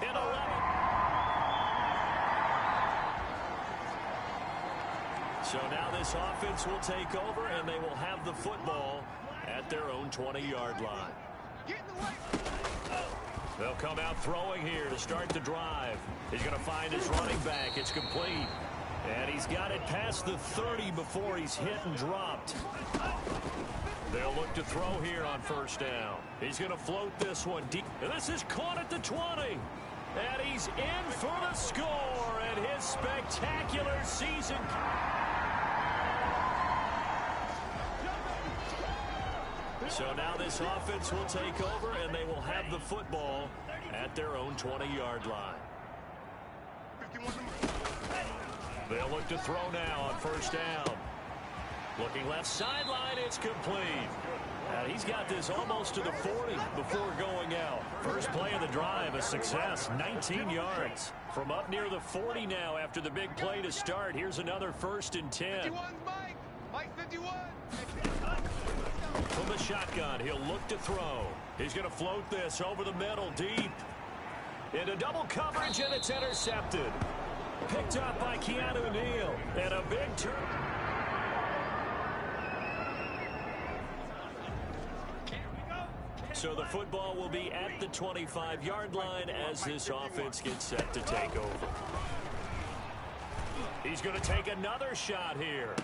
In 11. So now this offense will take over, and they will have the football at their own 20-yard line. They'll come out throwing here to start the drive. He's going to find his running back. It's complete. And he's got it past the 30 before he's hit and dropped. They'll look to throw here on first down. He's going to float this one deep. And this is caught at the 20. And he's in for the score. And his spectacular season. So now this offense will take over, and they will have the football at their own 20-yard line. They'll look to throw now on first down. Looking left sideline, it's complete. And he's got this almost to the 40 before going out. First play of the drive, a success, 19 yards. From up near the 40 now after the big play to start. Here's another 1st and 10. 51's Mike. Mike 51. From the shotgun, he'll look to throw. He's going to float this over the middle, deep. Into double coverage, and it's intercepted. Picked up by Keanu Neal. And a big turn. So the football will be at the 25-yard line as this offense gets set to take over. He's going to take another shot here.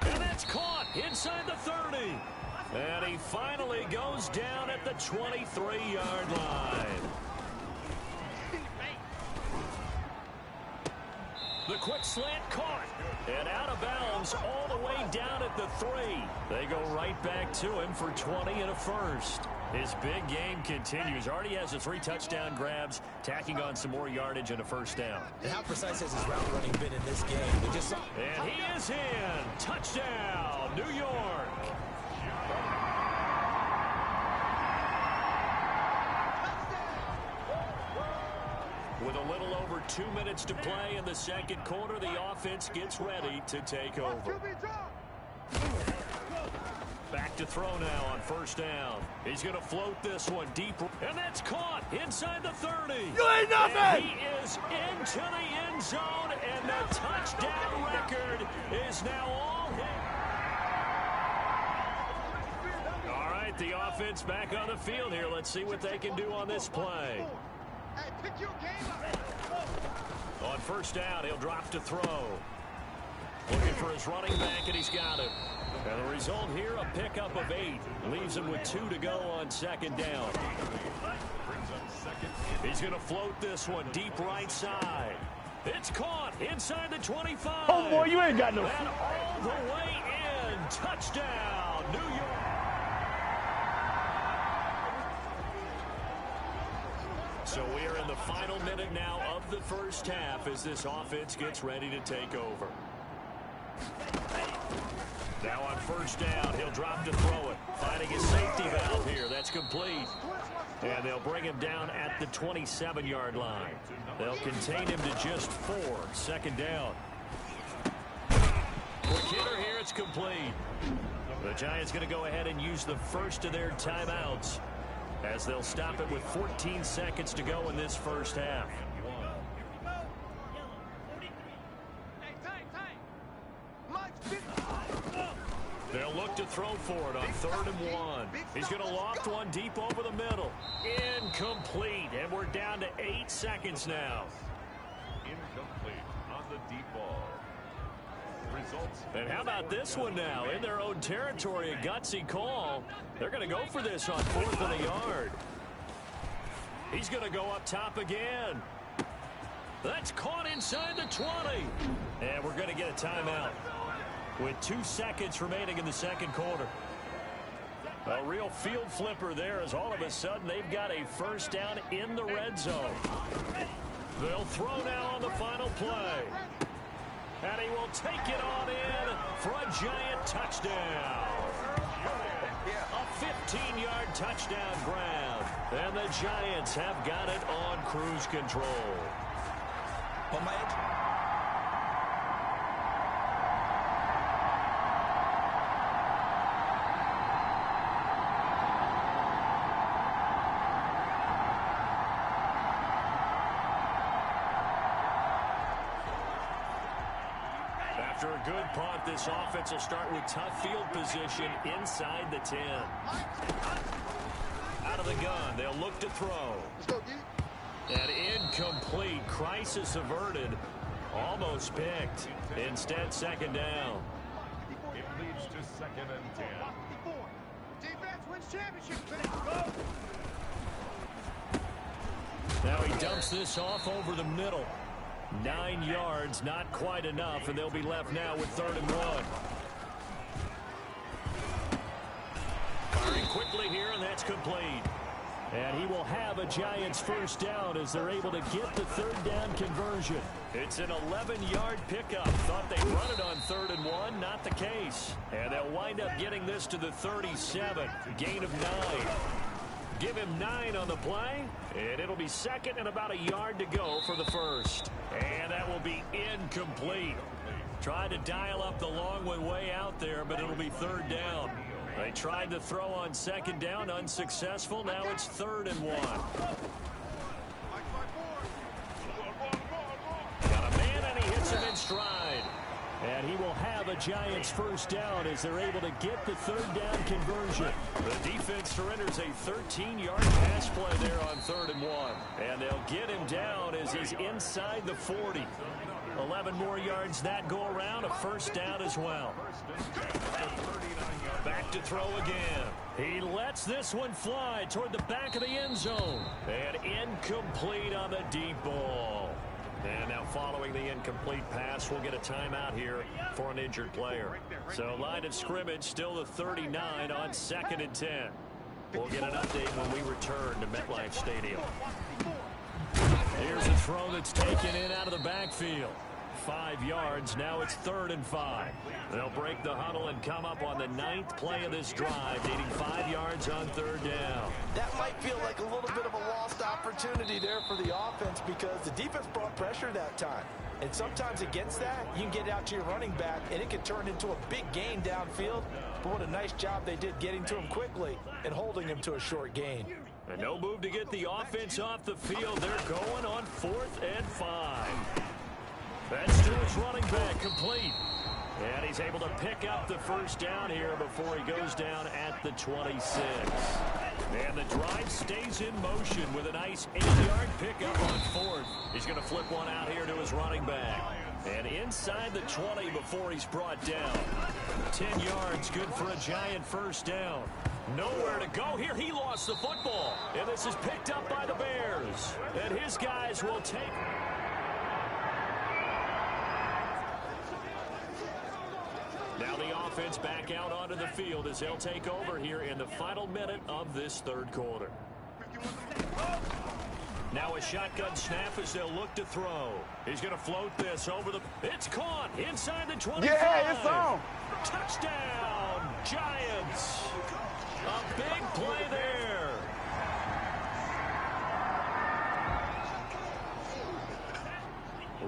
And that's caught inside the 30. And he finally goes down at the 23-yard line. The quick slant caught. And out of bounds all the way down at the 3. They go right back to him for 20 and a first. His big game continues. Already has the 3 touchdown grabs, tacking on some more yardage and a first down. And how precise has his route running been in this game? We just saw. And he is in. Touchdown, New York. With a little over 2 minutes to play in the second quarter, the offense gets ready to take over. Back to throw now on first down. He's going to float this one deep. And that's caught inside the 30. You ain't nothing! And he is into the end zone, and the touchdown record is now all hit. All right, the offense back on the field here. Let's see what they can do on this play. Hey, pick your game up. On first down, he'll drop to throw. Looking for his running back, and he's got him. And the result here, a pickup of 8. Leaves him with 2 to go on second down. He's going to float this one deep right side. It's caught inside the 25. Oh, boy, you ain't got no... And all the way in. Touchdown, New York. So we are in the final minute now of the first half as this offense gets ready to take over. Now on first down, he'll drop to throw it. Finding his safety valve here. That's complete. And they'll bring him down at the 27-yard line. They'll contain him to just 4. Second down. Quick hitter here. It's complete. The Giants going to go ahead and use the first of their timeouts as they'll stop it with 14 seconds to go in this first half. They'll look to throw for it on 3rd and 1. He's going to loft one deep over the middle. Incomplete, and we're down to 8 seconds now. Incomplete on the deep ball. Results. And how about this one now? In their own territory, a gutsy call. They're going to go for this on 4th and a yard. He's going to go up top again. That's caught inside the 20. And we're going to get a timeout with 2 seconds remaining in the second quarter. A real field flipper there as all of a sudden they've got a first down in the red zone. They'll throw now on the final play. And he will take it on in for a giant touchdown. A 15-yard touchdown grab. And the Giants have got it on cruise control. On my edge. After a good punt, this offense will start with tough field position inside the 10. Out of the gun, they'll look to throw. And incomplete. Crisis averted. Almost picked. Instead, second down. It leads to 2nd and 10. Defense wins championship. Now he dumps this off over the middle. 9 yards, not quite enough, and they'll be left now with 3rd and 1. Firing quickly here, and that's complete. And he will have a Giants first down as they're able to get the third down conversion. It's an 11-yard pickup. Thought they'd run it on 3rd and 1. Not the case. And they'll wind up getting this to the 37. Gain of 9. Give him 9 on the play, and it'll be second and about a yard to go for the first. And that will be incomplete. Tried to dial up the long one way out there, but it'll be 3rd down. They tried to throw on 2nd down, unsuccessful. Now it's 3rd and 1. Got a man, and he hits him in stride. And he will have a Giants first down as they're able to get the third down conversion. The defense surrenders a 13-yard pass play there on 3rd and 1. And they'll get him down as he's inside the 40. 11 more yards that go around, a first down as well. Back to throw again. He lets this one fly toward the back of the end zone. And incomplete on the deep ball. And now following the incomplete pass, we'll get a timeout here for an injured player. So line of scrimmage still the 39 on 2nd and 10. We'll get an update when we return to MetLife Stadium. Here's a throw that's taken in out of the backfield. 5 yards. Now it's 3rd and 5. They'll break the huddle and come up on the 9th play of this drive, needing 5 yards on 3rd down. That might feel like a little bit of a lost opportunity there for the offense because the defense brought pressure that time. And sometimes against that, you can get out to your running back, and it can turn into a big gain downfield. But what a nice job they did getting to him quickly and holding him to a short gain. And no move to get the offense off the field. They're going on 4th and 5. That's to his running back, complete. And he's able to pick up the first down here before he goes down at the 26. And the drive stays in motion with a nice 8-yard pickup on 4th. He's going to flip one out here to his running back. And inside the 20 before he's brought down. 10 yards, good for a Giant first down. Nowhere to go here. He lost the football. And this is picked up by the Bears. And his guys will take... Now the offense back out onto the field as they'll take over here in the final minute of this 3rd quarter. Now a shotgun snap as they'll look to throw. He's going to float this over the... It's caught inside the 25. Yeah, it's on. Touchdown, Giants. A big play there.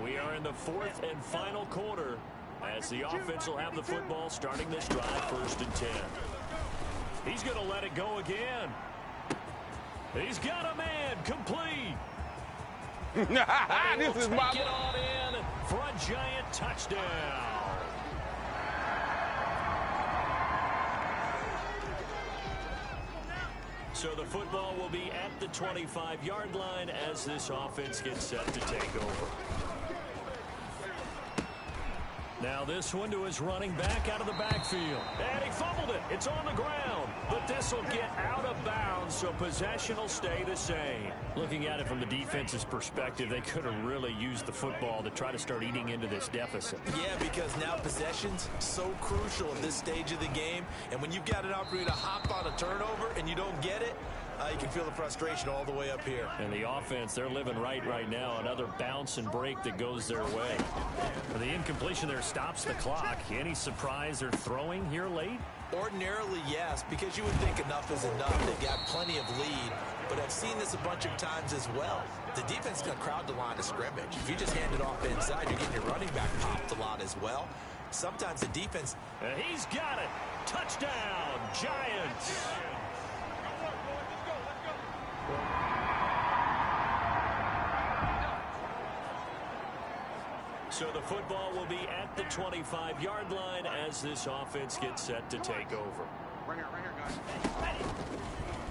We are in the 4th and final quarter as the offense will have the football starting this drive 1st and 10. He's going to let it go again. He's got a man, complete. This is my... Take it on in for a Giant touchdown. So the football will be at the 25-yard line as this offense gets set to take over. Now this one to his running back out of the backfield. And he fumbled it. It's on the ground. But this will get out of bounds, so possession will stay the same. Looking at it from the defense's perspective, they could have really used the football to try to start eating into this deficit. Yeah, because now possession's so crucial at this stage of the game. And when you've got an opportunity to hop on a turnover and you don't get it, you can feel the frustration all the way up here. And the offense, they're living right now. Another bounce and break that goes their way. The incompletion there stops the clock. Any surprise they're throwing here late? Ordinarily, yes, because you would think enough is enough. They've got plenty of lead, but I've seen this a bunch of times as well. The defense is going to crowd the line of scrimmage. If you just hand it off inside, you're getting your running back popped a lot as well. Sometimes the defense... He's got it. Touchdown, Giants. So the football will be at the 25-yard line as this offense gets set to take over. Right here, guys.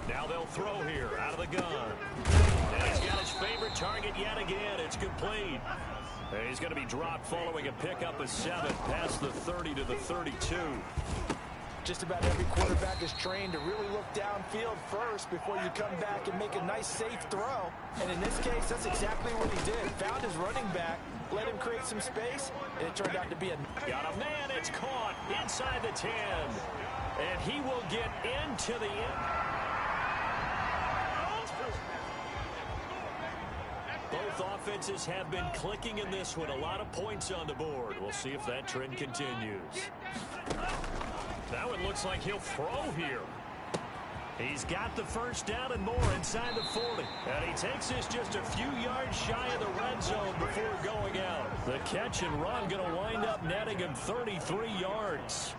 Now they'll throw here out of the gun. And he's got his favorite target yet again. It's complete. And he's going to be dropped following a pickup of 7 past the 30 to the 32. Just about every quarterback is trained to really look downfield first before you come back and make a nice, safe throw. And in this case, that's exactly what he did. Found his running back, let him create some space, and it turned out to be a... Got a man, it's caught inside the 10. And he will get into the end. Both offenses have been clicking in this one. A lot of points on the board. We'll see if that trend continues. Now it looks like he'll throw here. He's got the first down and more inside the 40. And he takes this just a few yards shy of the red zone before going out. The catch and run going to wind up netting him 33 yards.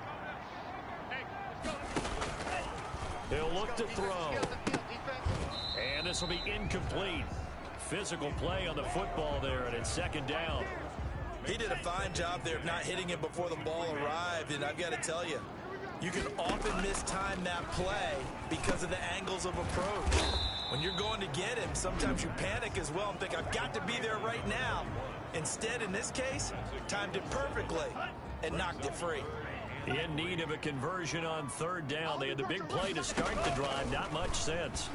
He'll look to throw. And this will be incomplete. Physical play on the football there, and it's second down. He did a fine job there of not hitting him before the ball arrived, and I've got to tell you, you can often mistime that play because of the angles of approach. When you're going to get him, sometimes you panic as well and think, I've got to be there right now. Instead, in this case, timed it perfectly and knocked it free. In need of a conversion on third down. They had the big play to start the drive. Not much sense.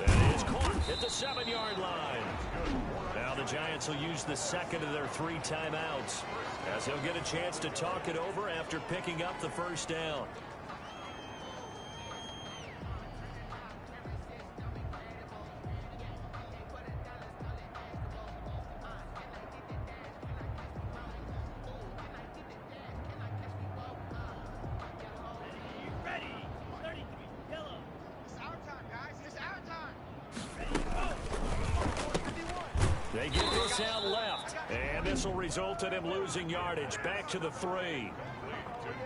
That is caught at the 7-yard line. Now the Giants will use the second of their 3 timeouts, as he'll get a chance to talk it over after picking up the first down. They get this out left, and this will result in him losing yardage. Back to the 3.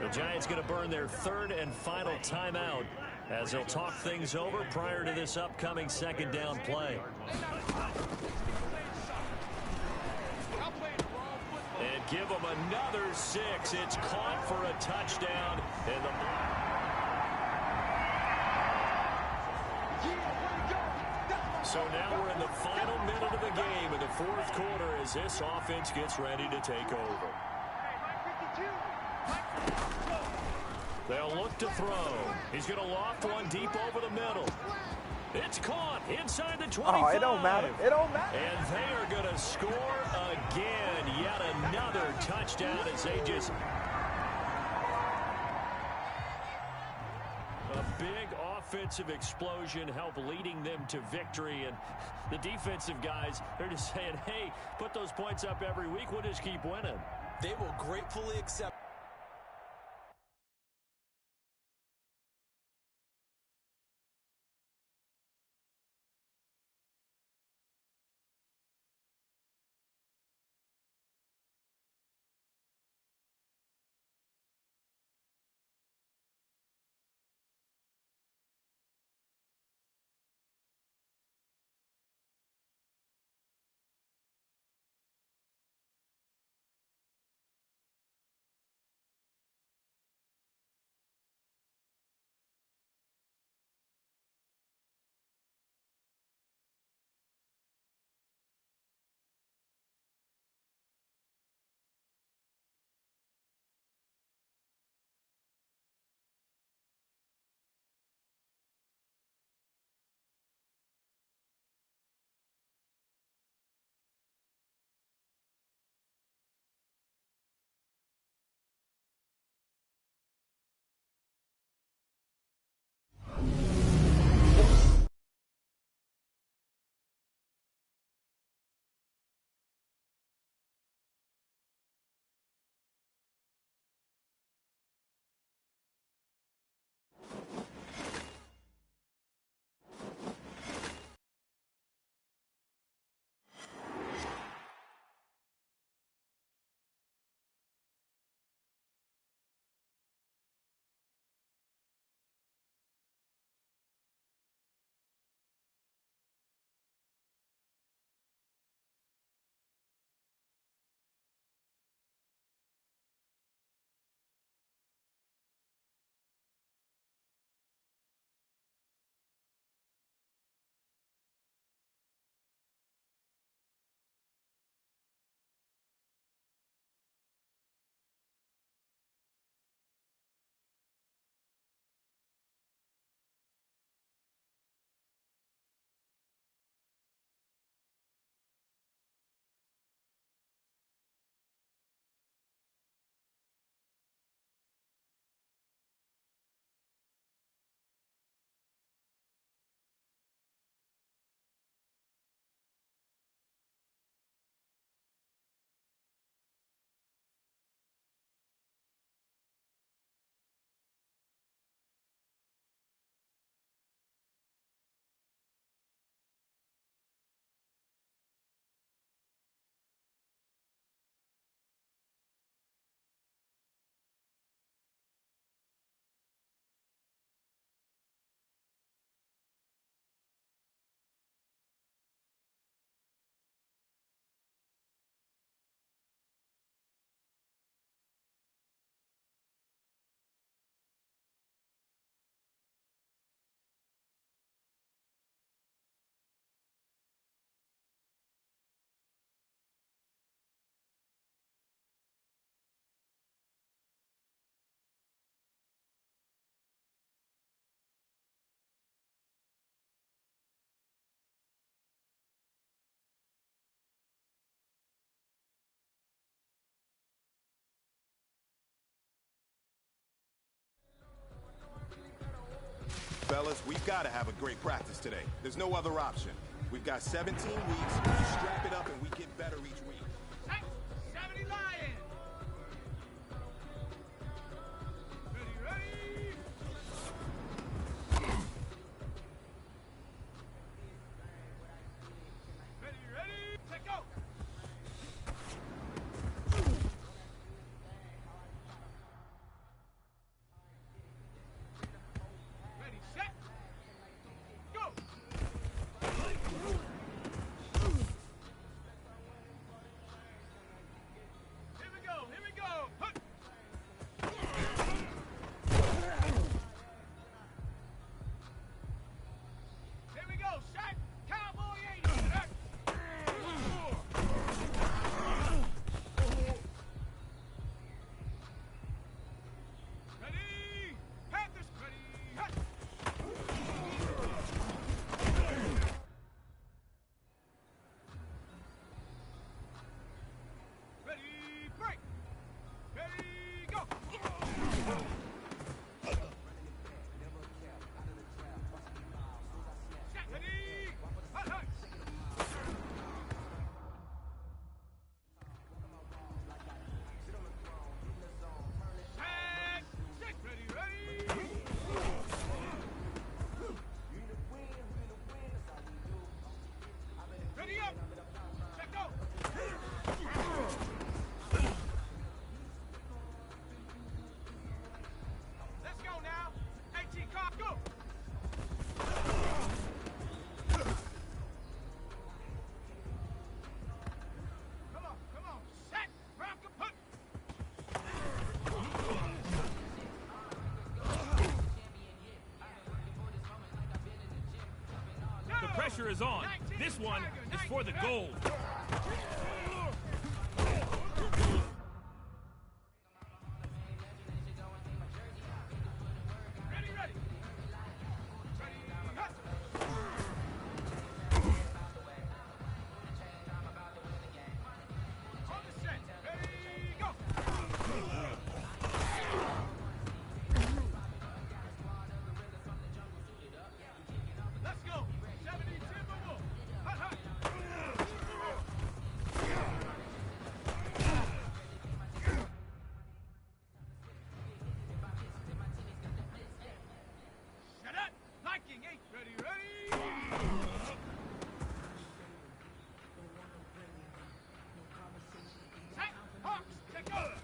The Giants going to burn their 3rd and final timeout as they'll talk things over prior to this upcoming second down play. And give them another 6. It's caught for a touchdown. And the So now we're in the final minute of the game in the 4th quarter as this offense gets ready to take over. They'll look to throw. He's going to loft one deep over the middle. It's caught inside the 25. Oh, it don't matter. It don't matter. And they are going to score again. Yet another touchdown as they just... A big offensive explosion help leading them to victory. And the defensive guys, they're just saying, hey, put those points up every week. We'll just keep winning. They will gratefully accept fellas. We've got to have a great practice today. There's no other option. We've got 17 weeks. We strap it up and we get better each week. 70 Lions! Ready? Ready? Set go! Ready, set, go! Here we go! Hup. Here we go, shot! Cowboy 80! Ready! Panthers, ready! Hup. Ready, break! Ready, go! Set, ready, hut, hut. Set, six, ready. Ready up, set, go. Let's go now. 18 car, go. Come on. Set, rock, put. The pressure is on. This one is for the gold. Ready. Ready, hut. On the set, ready, go. Let's go. 70 Timberwolves. Hut, hut. Shut up. Liking 8. Ready. Set, Hawks, take over.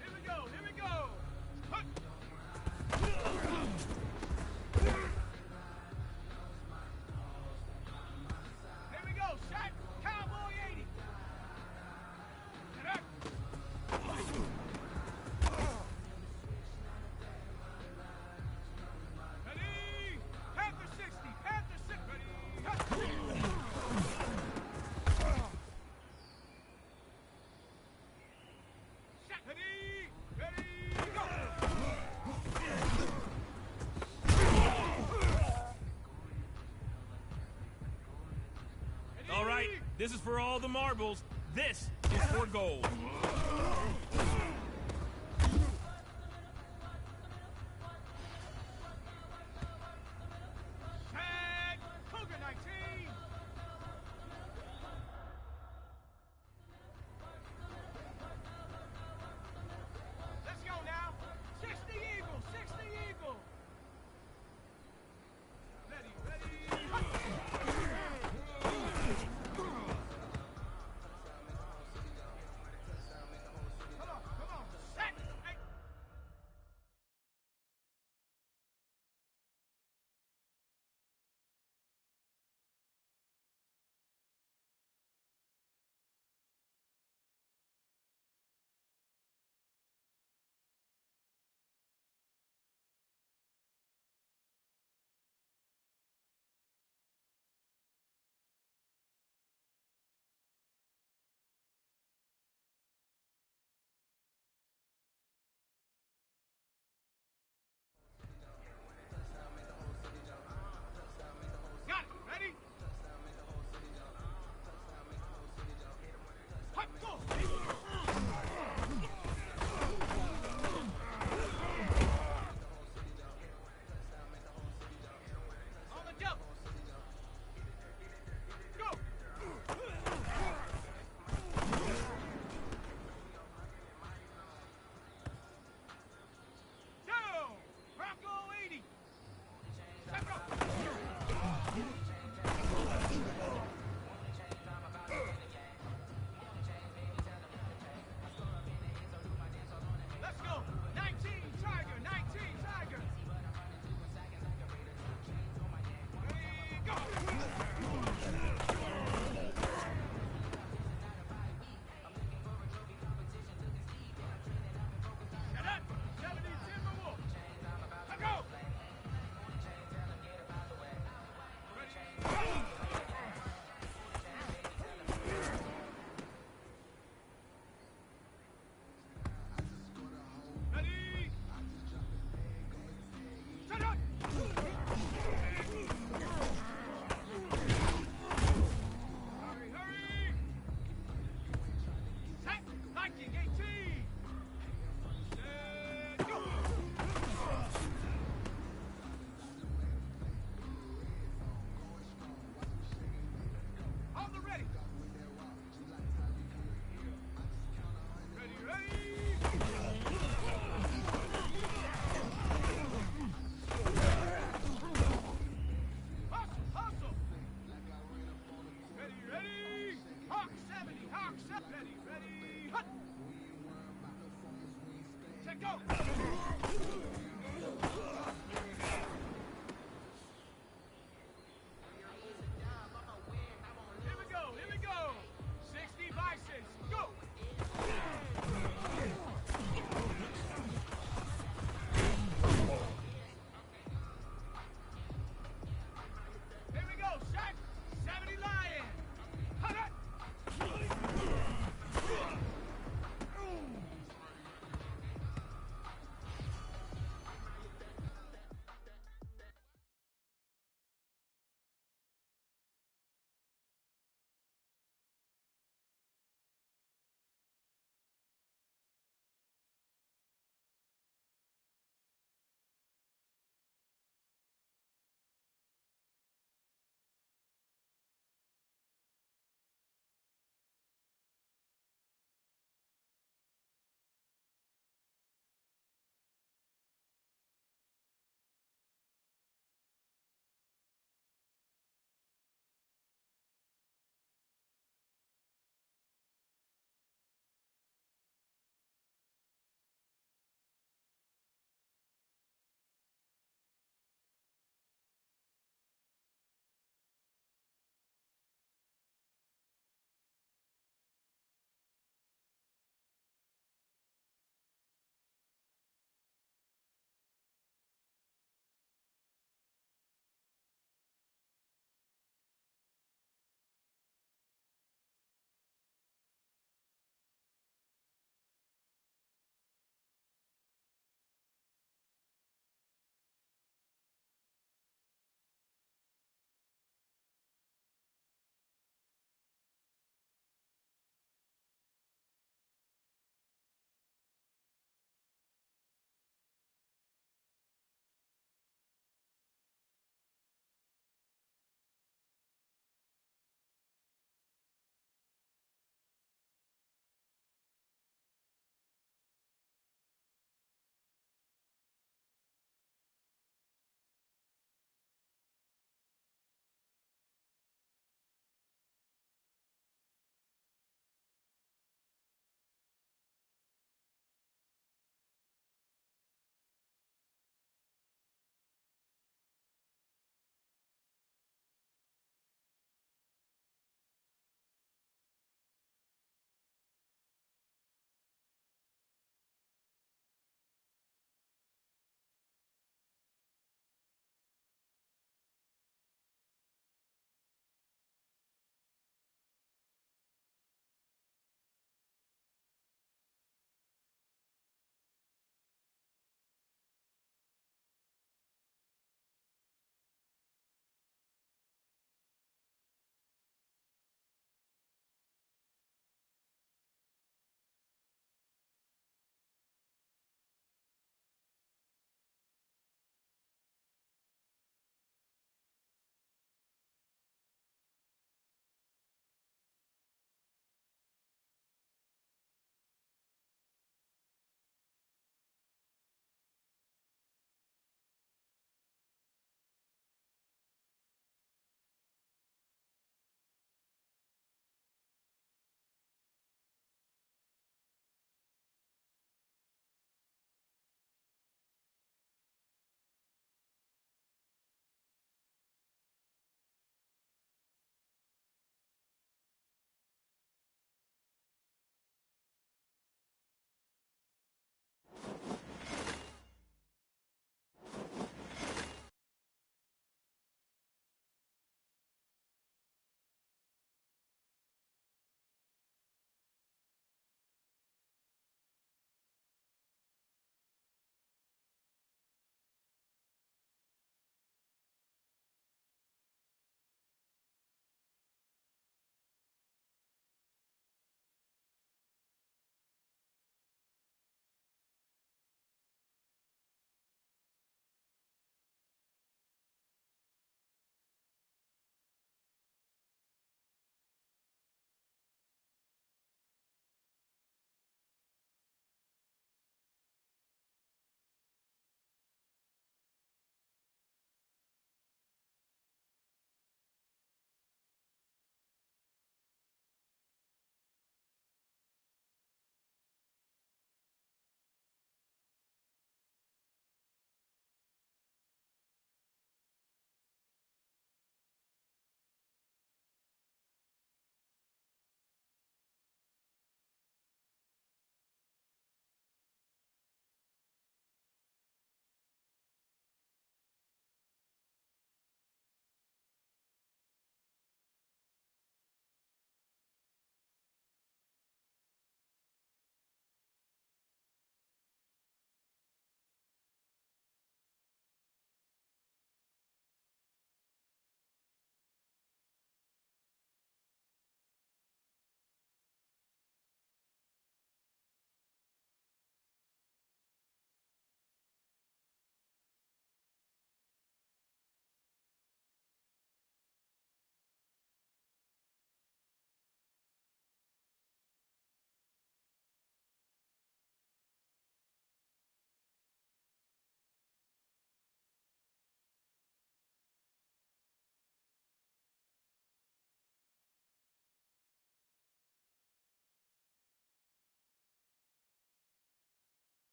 Ready, go! Here we go! Hut. Here we go, shot! Cowboy 80! Get up! Ready! Panther 60! Panther 6! Ready! Hut. Shot! Ready, go! All right, this is for all the marbles. This is for gold.